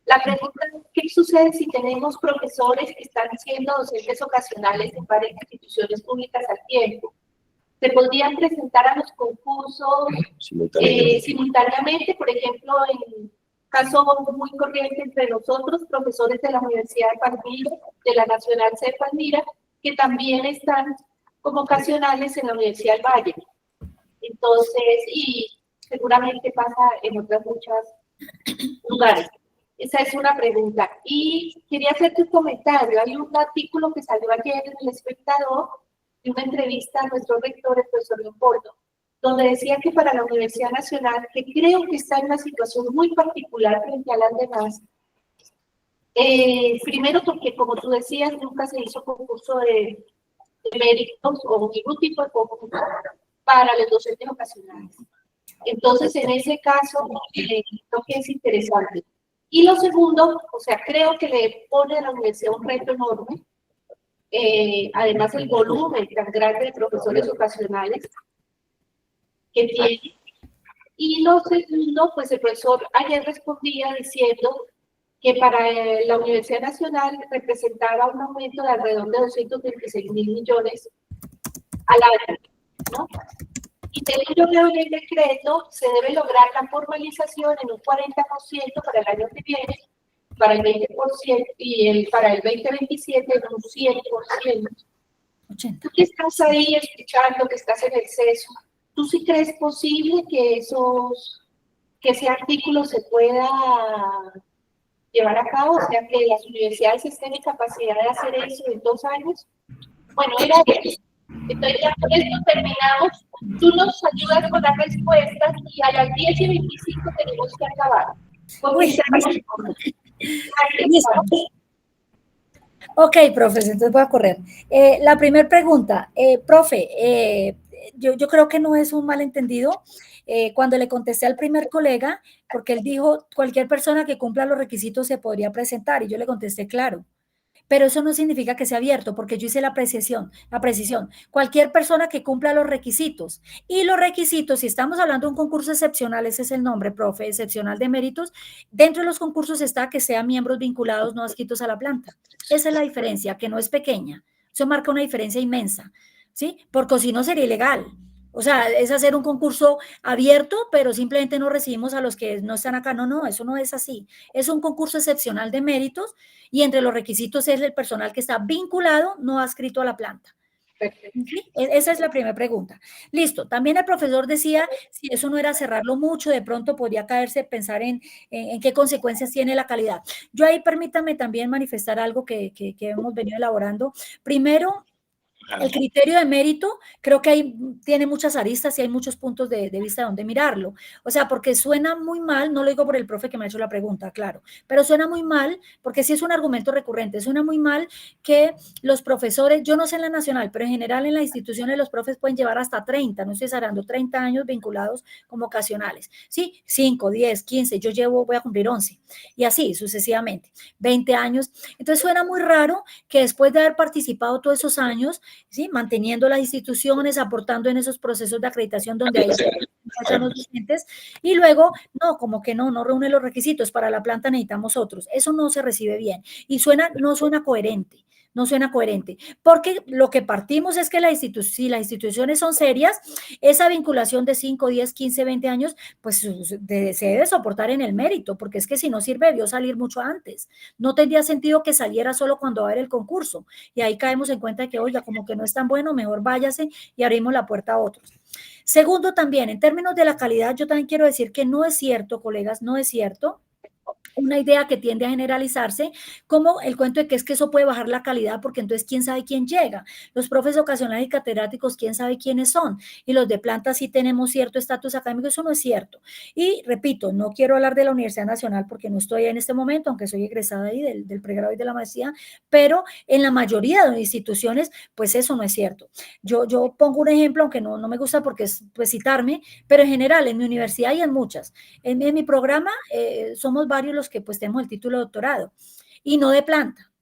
La pregunta es, ¿qué sucede si tenemos profesores que están siendo docentes ocasionales en varias instituciones públicas al tiempo? ¿Se podrían presentar a los concursos simultáneamente? Por ejemplo, en caso muy corriente entre nosotros, profesores de la Universidad de Palmira, de la Nacional C de Palmira, que también están como ocasionales en la Universidad del Valle. Entonces, y seguramente pasa en otras muchos lugares. Esa es una pregunta. Y quería hacerte un comentario. Hay un artículo que salió ayer en El Espectador de una entrevista a nuestro rector, el profesor Leopoldo, donde decía que para la Universidad Nacional, que creo que está en una situación muy particular frente a las demás, primero porque, como tú decías, nunca se hizo concurso de méritos o ningún tipo de concurso para los docentes ocasionales. Entonces, en ese caso, creo que es interesante. Y lo segundo, o sea, creo que le pone a la universidad un reto enorme, además el volumen tan grande de profesores ocasionales que tiene. Y lo segundo, pues el profesor ayer respondía diciendo que para la Universidad Nacional representaba un aumento de alrededor de 226.000 millones al año, ¿no? Y según yo veo en el decreto, se debe lograr la formalización en un 40% para el año que viene, para el 20% y para el 2027 en un 100%. 80. Tú que estás ahí escuchando, que estás en el CESU, ¿tú sí crees posible que ese artículo se pueda llevar a cabo? O sea, que las universidades estén en capacidad de hacer eso en 2 años. Bueno, era eso. Entonces ya con esto terminamos. Tú nos ayudas con las respuestas y a las 10:25 tenemos que acabar. Uy, listo. Ok, profe, entonces voy a correr. La primera pregunta, profe, yo creo que no es un malentendido. Cuando le contesté al primer colega, porque él dijo, cualquier persona que cumpla los requisitos se podría presentar, y yo le contesté, claro. Pero eso no significa que sea abierto, porque yo hice la precisión. Cualquier persona que cumpla los requisitos. Y los requisitos, si estamos hablando de un concurso excepcional, ese es el nombre, profe, excepcional de méritos, dentro de los concursos está que sean miembros vinculados no adscritos a la planta. Esa es la diferencia, que no es pequeña. Eso marca una diferencia inmensa, ¿sí? Porque si no sería ilegal. O sea, es hacer un concurso abierto, pero simplemente no recibimos a los que no están acá. No, eso no es así. Es un concurso excepcional de méritos y entre los requisitos es el personal que está vinculado, no adscrito a la planta. ¿Sí? Esa es la primera pregunta. Listo. También el profesor decía, si eso no era cerrarlo mucho, de pronto podría caerse pensar en qué consecuencias tiene la calidad. Yo ahí permítame también manifestar algo que hemos venido elaborando. Primero, el criterio de mérito, creo que tiene muchas aristas y hay muchos puntos de vista donde mirarlo. O sea, porque suena muy mal, no lo digo por el profe que me ha hecho la pregunta, claro, pero suena muy mal, porque sí es un argumento recurrente, suena muy mal que los profesores, yo no sé en la nacional, pero en general en las instituciones los profes pueden llevar hasta 30, no estoy exagerando, 30 años vinculados como ocasionales, ¿sí? 5, 10, 15, voy a cumplir 11, y así sucesivamente, 20 años. Entonces suena muy raro que después de haber participado todos esos años, ¿sí? Manteniendo las instituciones, aportando en esos procesos de acreditación donde hay los docentes, y luego, como que no reúne los requisitos, para la planta necesitamos otros. Eso no se recibe bien y no suena coherente. No suena coherente, porque lo que partimos es que si las instituciones son serias, esa vinculación de 5, 10, 15, 20 años, pues se debe soportar en el mérito, porque es que si no sirve, debió salir mucho antes. No tendría sentido que saliera solo cuando va a haber el concurso, y ahí caemos en cuenta de que, oiga, como que no es tan bueno, mejor váyase y abrimos la puerta a otros. Segundo, también, en términos de la calidad, yo también quiero decir que no es cierto, colegas, no es cierto, una idea que tiende a generalizarse, como el cuento de que es que eso puede bajar la calidad, porque entonces quién sabe quién llega. Los profes ocasionales y catedráticos, quién sabe quiénes son, y los de planta sí tenemos cierto estatus académico. Eso no es cierto. Y repito, no quiero hablar de la Universidad Nacional porque no estoy en este momento, aunque soy egresada ahí del pregrado y de la maestría, pero en la mayoría de las instituciones, pues eso no es cierto. Yo pongo un ejemplo, aunque no me gusta porque es pues citarme, pero en general en mi universidad y en muchas. En mi programa somos varios los que pues tenemos el título de doctorado y no de planta.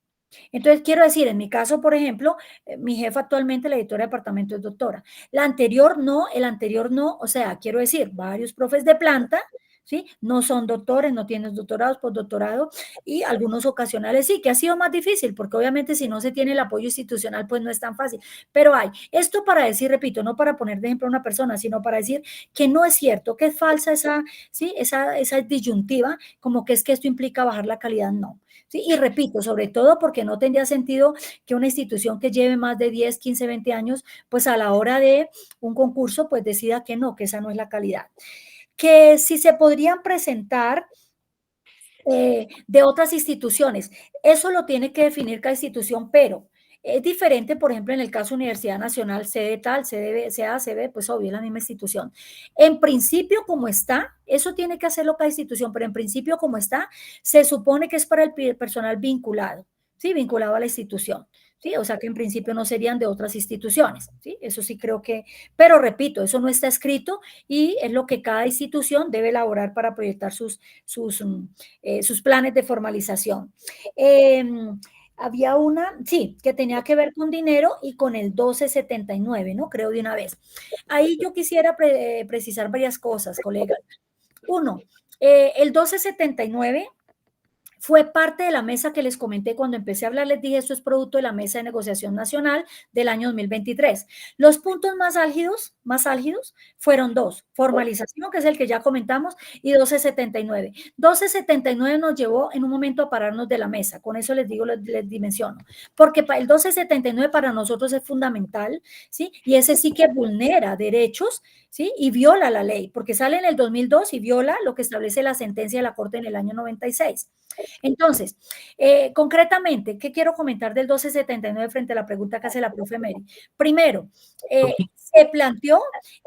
Entonces quiero decir, en mi caso, por ejemplo, mi jefa actualmente, la editora de departamento, es doctora. El anterior no, o sea, quiero decir, varios profes de planta, ¿sí? No son doctores, no tienen doctorados, postdoctorado, y algunos ocasionales sí, que ha sido más difícil, porque obviamente si no se tiene el apoyo institucional, pues no es tan fácil. Pero hay, esto para decir, repito, no para poner de ejemplo a una persona, sino para decir que no es cierto, que es falsa esa disyuntiva, como que es que esto implica bajar la calidad, no. ¿Sí? Y repito, sobre todo porque no tendría sentido que una institución que lleve más de 10, 15, 20 años, pues a la hora de un concurso, pues decida que no, que esa no es la calidad. Que si se podrían presentar de otras instituciones, eso lo tiene que definir cada institución, pero es diferente, por ejemplo, en el caso Universidad Nacional, sede tal, sea CB, pues obvio, es la misma institución. En principio, como está, eso tiene que hacerlo cada institución, pero en principio, como está, se supone que es para el personal vinculado, ¿sí? Vinculado a la institución. ¿Sí? O sea que en principio no serían de otras instituciones, ¿sí? Eso sí creo que, pero repito, eso no está escrito y es lo que cada institución debe elaborar para proyectar sus planes de formalización. Había una, sí, que tenía que ver con dinero y con el 1279, ¿no? Creo de una vez. Ahí yo quisiera precisar varias cosas, colegas. Uno, el 1279 fue parte de la mesa que les comenté cuando empecé a hablar, les dije, esto es producto de la Mesa de Negociación Nacional del año 2023. Los puntos más álgidos fueron dos, formalización, que es el que ya comentamos, y 1279. 1279 nos llevó en un momento a pararnos de la mesa, con eso les digo, les dimensiono, porque el 1279 para nosotros es fundamental, ¿sí? Y ese sí que vulnera derechos, ¿sí? Y viola la ley, porque sale en el 2002 y viola lo que establece la sentencia de la Corte en el año 96. Entonces, concretamente, ¿qué quiero comentar del 1279 frente a la pregunta que hace la profe Mary? Primero, se planteó,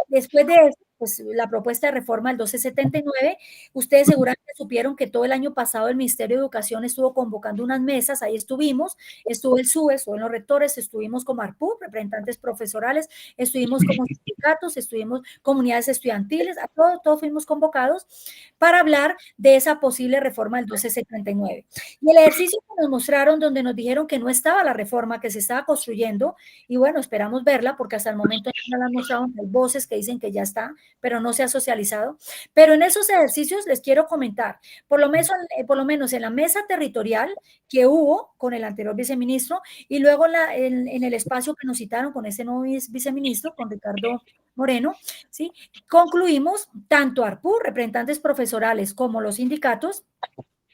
después de eso, pues, la propuesta de reforma del 1279, ustedes seguramente supieron que todo el año pasado el Ministerio de Educación estuvo convocando unas mesas, ahí estuvimos, estuvo el SUE, estuvo los rectores, estuvimos como ARPU, representantes profesorales, estuvimos como sindicatos, estuvimos comunidades estudiantiles, a todos fuimos convocados para hablar de esa posible reforma del 1279. Y el ejercicio que nos mostraron, donde nos dijeron que no estaba la reforma, que se estaba construyendo, y bueno, esperamos verla, porque hasta el momento no la han mostrado, hay voces que dicen que ya está, pero no se ha socializado. Pero en esos ejercicios les quiero comentar, por lo menos en la mesa territorial que hubo con el anterior viceministro, y luego en el espacio que nos citaron con ese nuevo viceministro, con Ricardo Moreno, ¿sí? Concluimos, tanto ARPU, representantes profesorales, como los sindicatos,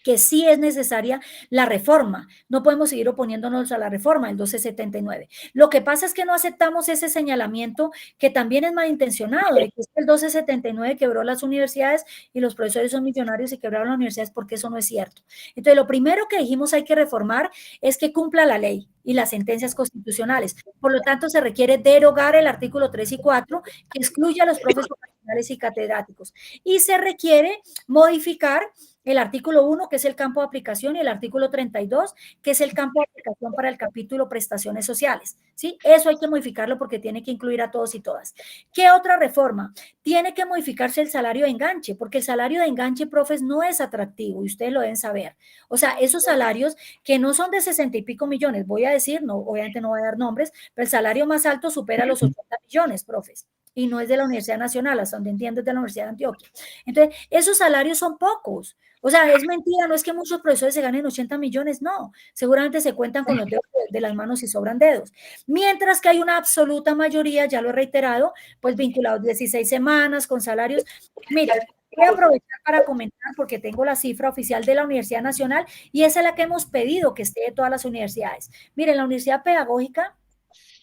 que sí es necesaria la reforma. No podemos seguir oponiéndonos a la reforma del 1279. Lo que pasa es que no aceptamos ese señalamiento que también es malintencionado, de que el 1279 quebró las universidades y los profesores son millonarios y quebraron las universidades, porque eso no es cierto. Entonces, lo primero que dijimos hay que reformar es que cumpla la ley y las sentencias constitucionales. Por lo tanto, se requiere derogar el artículo 3 y 4, que excluye a los profesores y catedráticos. Y se requiere modificar el artículo 1, que es el campo de aplicación, y el artículo 32, que es el campo de aplicación para el capítulo prestaciones sociales, ¿sí? Eso hay que modificarlo porque tiene que incluir a todos y todas. ¿Qué otra reforma? Tiene que modificarse el salario de enganche, porque el salario de enganche, profes, no es atractivo, y ustedes lo deben saber. O sea, esos salarios que no son de 60 y pico millones, voy a decir, no, obviamente no voy a dar nombres, pero el salario más alto supera los 80 millones, profes, y no es de la Universidad Nacional, hasta donde entiendo es de la Universidad de Antioquia. Entonces, esos salarios son pocos. O sea, es mentira, no es que muchos profesores se ganen 80 millones, no, seguramente se cuentan con los dedos de las manos y sobran dedos. Mientras que hay una absoluta mayoría, ya lo he reiterado, pues vinculados 16 semanas con salarios. Mira, voy a aprovechar para comentar porque tengo la cifra oficial de la Universidad Nacional y esa es la que hemos pedido que esté de todas las universidades. Miren, la Universidad Pedagógica,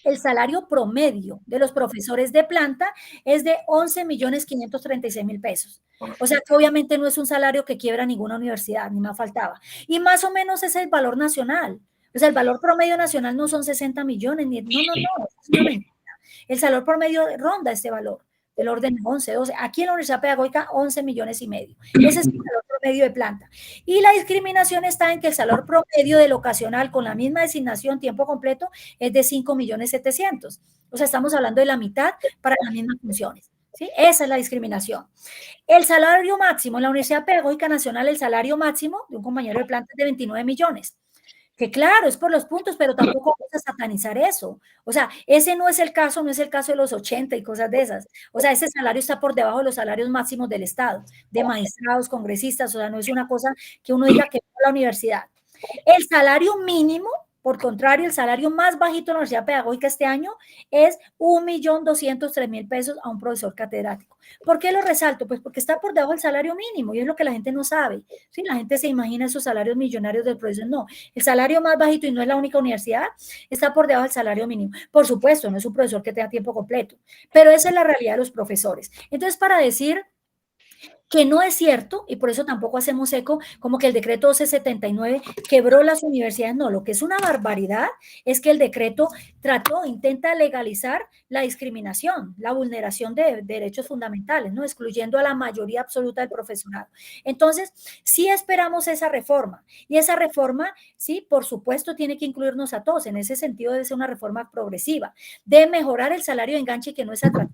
el salario promedio de los profesores de planta es de 11.536.000 pesos. O sea que obviamente no es un salario que quiebra ninguna universidad, ni más faltaba. Y más o menos es el valor nacional. O sea, el valor promedio nacional no son 60 millones, no, es una mentira. El salario promedio ronda este valor, del orden de 11, 12. Aquí en la Universidad Pedagógica, 11 millones y medio. Ese es el valor promedio de planta. Y la discriminación está en que el salario promedio del ocasional con la misma designación tiempo completo es de 5.700.000. O sea, estamos hablando de la mitad para las mismas funciones. ¿Sí? Esa es la discriminación. El salario máximo en la Universidad Pedagógica Nacional, el salario máximo de un compañero de planta es de 29 millones. Que claro, es por los puntos, pero tampoco vamos a satanizar eso. O sea, ese no es el caso, no es el caso de los 80 y cosas de esas. O sea, ese salario está por debajo de los salarios máximos del Estado, de magistrados, congresistas, o sea, no es una cosa que uno diga que es la universidad. El salario mínimo, por contrario, el salario más bajito de la Universidad Pedagógica este año es 1.203.000 pesos a un profesor catedrático. ¿Por qué lo resalto? Pues porque está por debajo del salario mínimo y es lo que la gente no sabe. ¿Sí? La gente se imagina esos salarios millonarios del profesor. No, el salario más bajito, y no es la única universidad, está por debajo del salario mínimo. Por supuesto, no es un profesor que tenga tiempo completo, pero esa es la realidad de los profesores. Entonces, para decir que no es cierto, y por eso tampoco hacemos eco, como que el decreto 1279 quebró las universidades. No, lo que es una barbaridad es que el decreto intenta legalizar la discriminación, la vulneración de derechos fundamentales, ¿no? Excluyendo a la mayoría absoluta del profesorado. Entonces, sí esperamos esa reforma, y esa reforma, sí, por supuesto, tiene que incluirnos a todos. En ese sentido, debe ser una reforma progresiva, de mejorar el salario de enganche, que no es atractivo.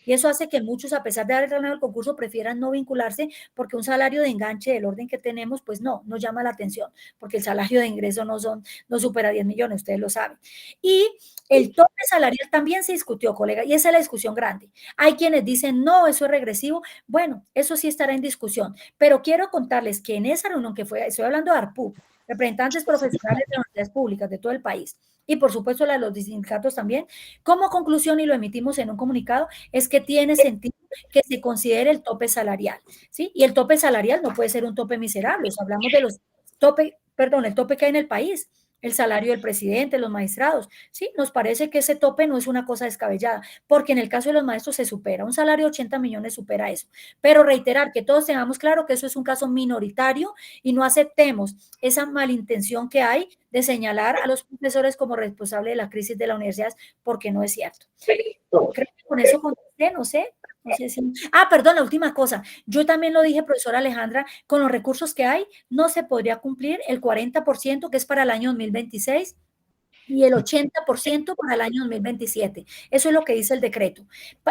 Y eso hace que muchos, a pesar de haber ganado el concurso, prefieran no vincularse porque un salario de enganche del orden que tenemos, pues no llama la atención, porque el salario de ingreso no supera 10 millones, ustedes lo saben. Y el tope salarial también se discutió, colega, y esa es la discusión grande. Hay quienes dicen, no, eso es regresivo. Bueno, eso sí estará en discusión, pero quiero contarles que en esa reunión que fue, estoy hablando de ARPU, representantes profesionales de universidades públicas de todo el país, y por supuesto la de los sindicatos también, como conclusión, y lo emitimos en un comunicado, es que tiene sentido que se considere el tope salarial, ¿sí? Y el tope salarial no puede ser un tope miserable, o sea, hablamos de los el tope que hay en el país, el salario del presidente, los magistrados, ¿sí? Nos parece que ese tope no es una cosa descabellada, porque en el caso de los maestros se supera, un salario de 80 millones supera eso, pero reiterar que todos tengamos claro que eso es un caso minoritario y no aceptemos esa malintención que hay de señalar a los profesores como responsables de la crisis de las universidades, porque no es cierto. Creo que con eso contesté, no sé si... perdón, la última cosa. Yo también lo dije, profesora Alejandra, con los recursos que hay, no se podría cumplir el 40% que es para el año 2026 y el 80% para el año 2027. Eso es lo que dice el decreto.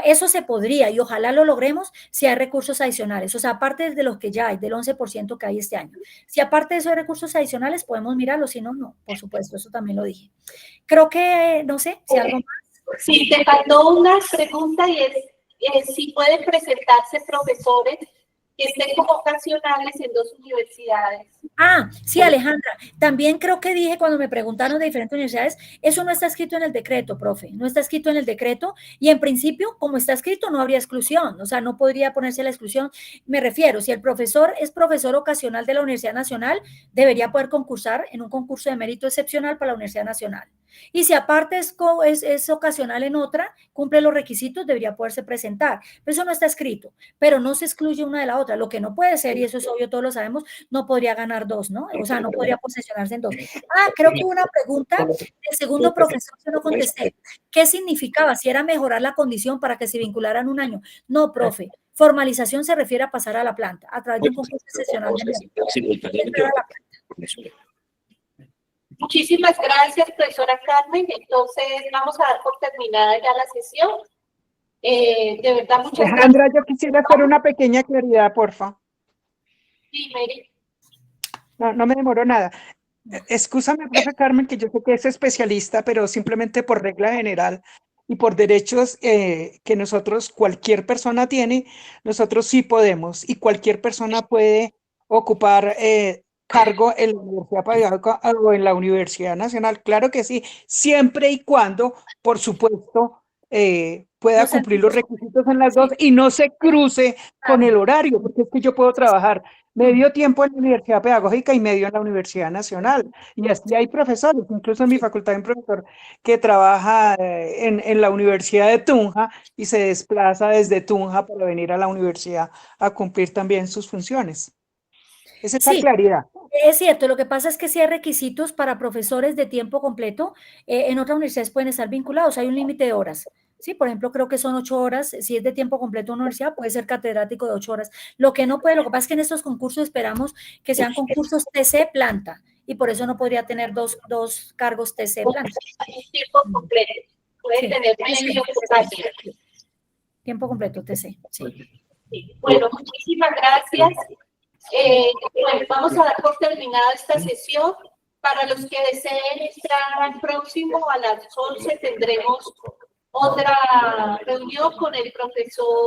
Eso se podría y ojalá lo logremos si hay recursos adicionales. O sea, aparte de los que ya hay, del 11% que hay este año. Si aparte de esos recursos adicionales podemos mirarlo, si no, no, por supuesto, eso también lo dije. Creo que, no sé, si algo más. Sí, te faltó una pregunta y es si pueden presentarse profesores que estén como ocasionales en 2 universidades. Sí, Alejandra, también creo que dije cuando me preguntaron de diferentes universidades, eso no está escrito en el decreto, profe, no está escrito en el decreto y en principio, como está escrito, no habría exclusión, o sea, no podría ponerse la exclusión. Me refiero, si el profesor es profesor ocasional de la Universidad Nacional, debería poder concursar en un concurso de mérito excepcional para la Universidad Nacional. Y si aparte es ocasional en otra, cumple los requisitos, debería poderse presentar. Pero eso no está escrito, pero no se excluye una de la otra. Lo que no puede ser, y eso es obvio, todos lo sabemos, no podría ganar 2, ¿no? O sea, no podría posesionarse en 2. Creo que hubo una pregunta del segundo profesor que no contesté. ¿Qué significaba? Si era mejorar la condición para que se vincularan un año. No, profe. Formalización se refiere a pasar a la planta, a través de un concurso excepcional. Muchísimas gracias, profesora Carmen. Entonces, vamos a dar por terminada ya la sesión. De verdad, muchas gracias. Alejandra, yo quisiera hacer una pequeña claridad, porfa. Sí, Mary. No me demoro nada. Excúsame, profe Carmen, que yo sé que es especialista, pero simplemente por regla general y por derechos que nosotros, cualquier persona tiene, nosotros sí podemos y cualquier persona puede ocupar cargo en la Universidad Pedagógica o en la Universidad Nacional. Claro que sí, siempre y cuando, por supuesto, pueda cumplir los requisitos en las dos y no se cruce con el horario, porque es que yo puedo trabajar medio tiempo en la Universidad Pedagógica y medio en la Universidad Nacional. Y así hay profesores, incluso en mi facultad hay un profesor que trabaja en la Universidad de Tunja y se desplaza desde Tunja para venir a la universidad a cumplir también sus funciones. Esa es la claridad. Es cierto, lo que pasa es que si hay requisitos para profesores de tiempo completo, en otras universidades pueden estar vinculados, hay un límite de horas. Sí, por ejemplo, creo que son 8 horas, si es de tiempo completo en una universidad, puede ser catedrático de 8 horas. Lo que que pasa es que en estos concursos esperamos que sean concursos TC planta, y por eso no podría tener dos cargos TC planta. Tiempo completo, puede tener medio tiempo completo TC, sí. Bueno, muchísimas gracias. Bueno, vamos a dar por terminada esta sesión. Para los que deseen estar al próximo, a las 11 tendremos otra reunión con el profesor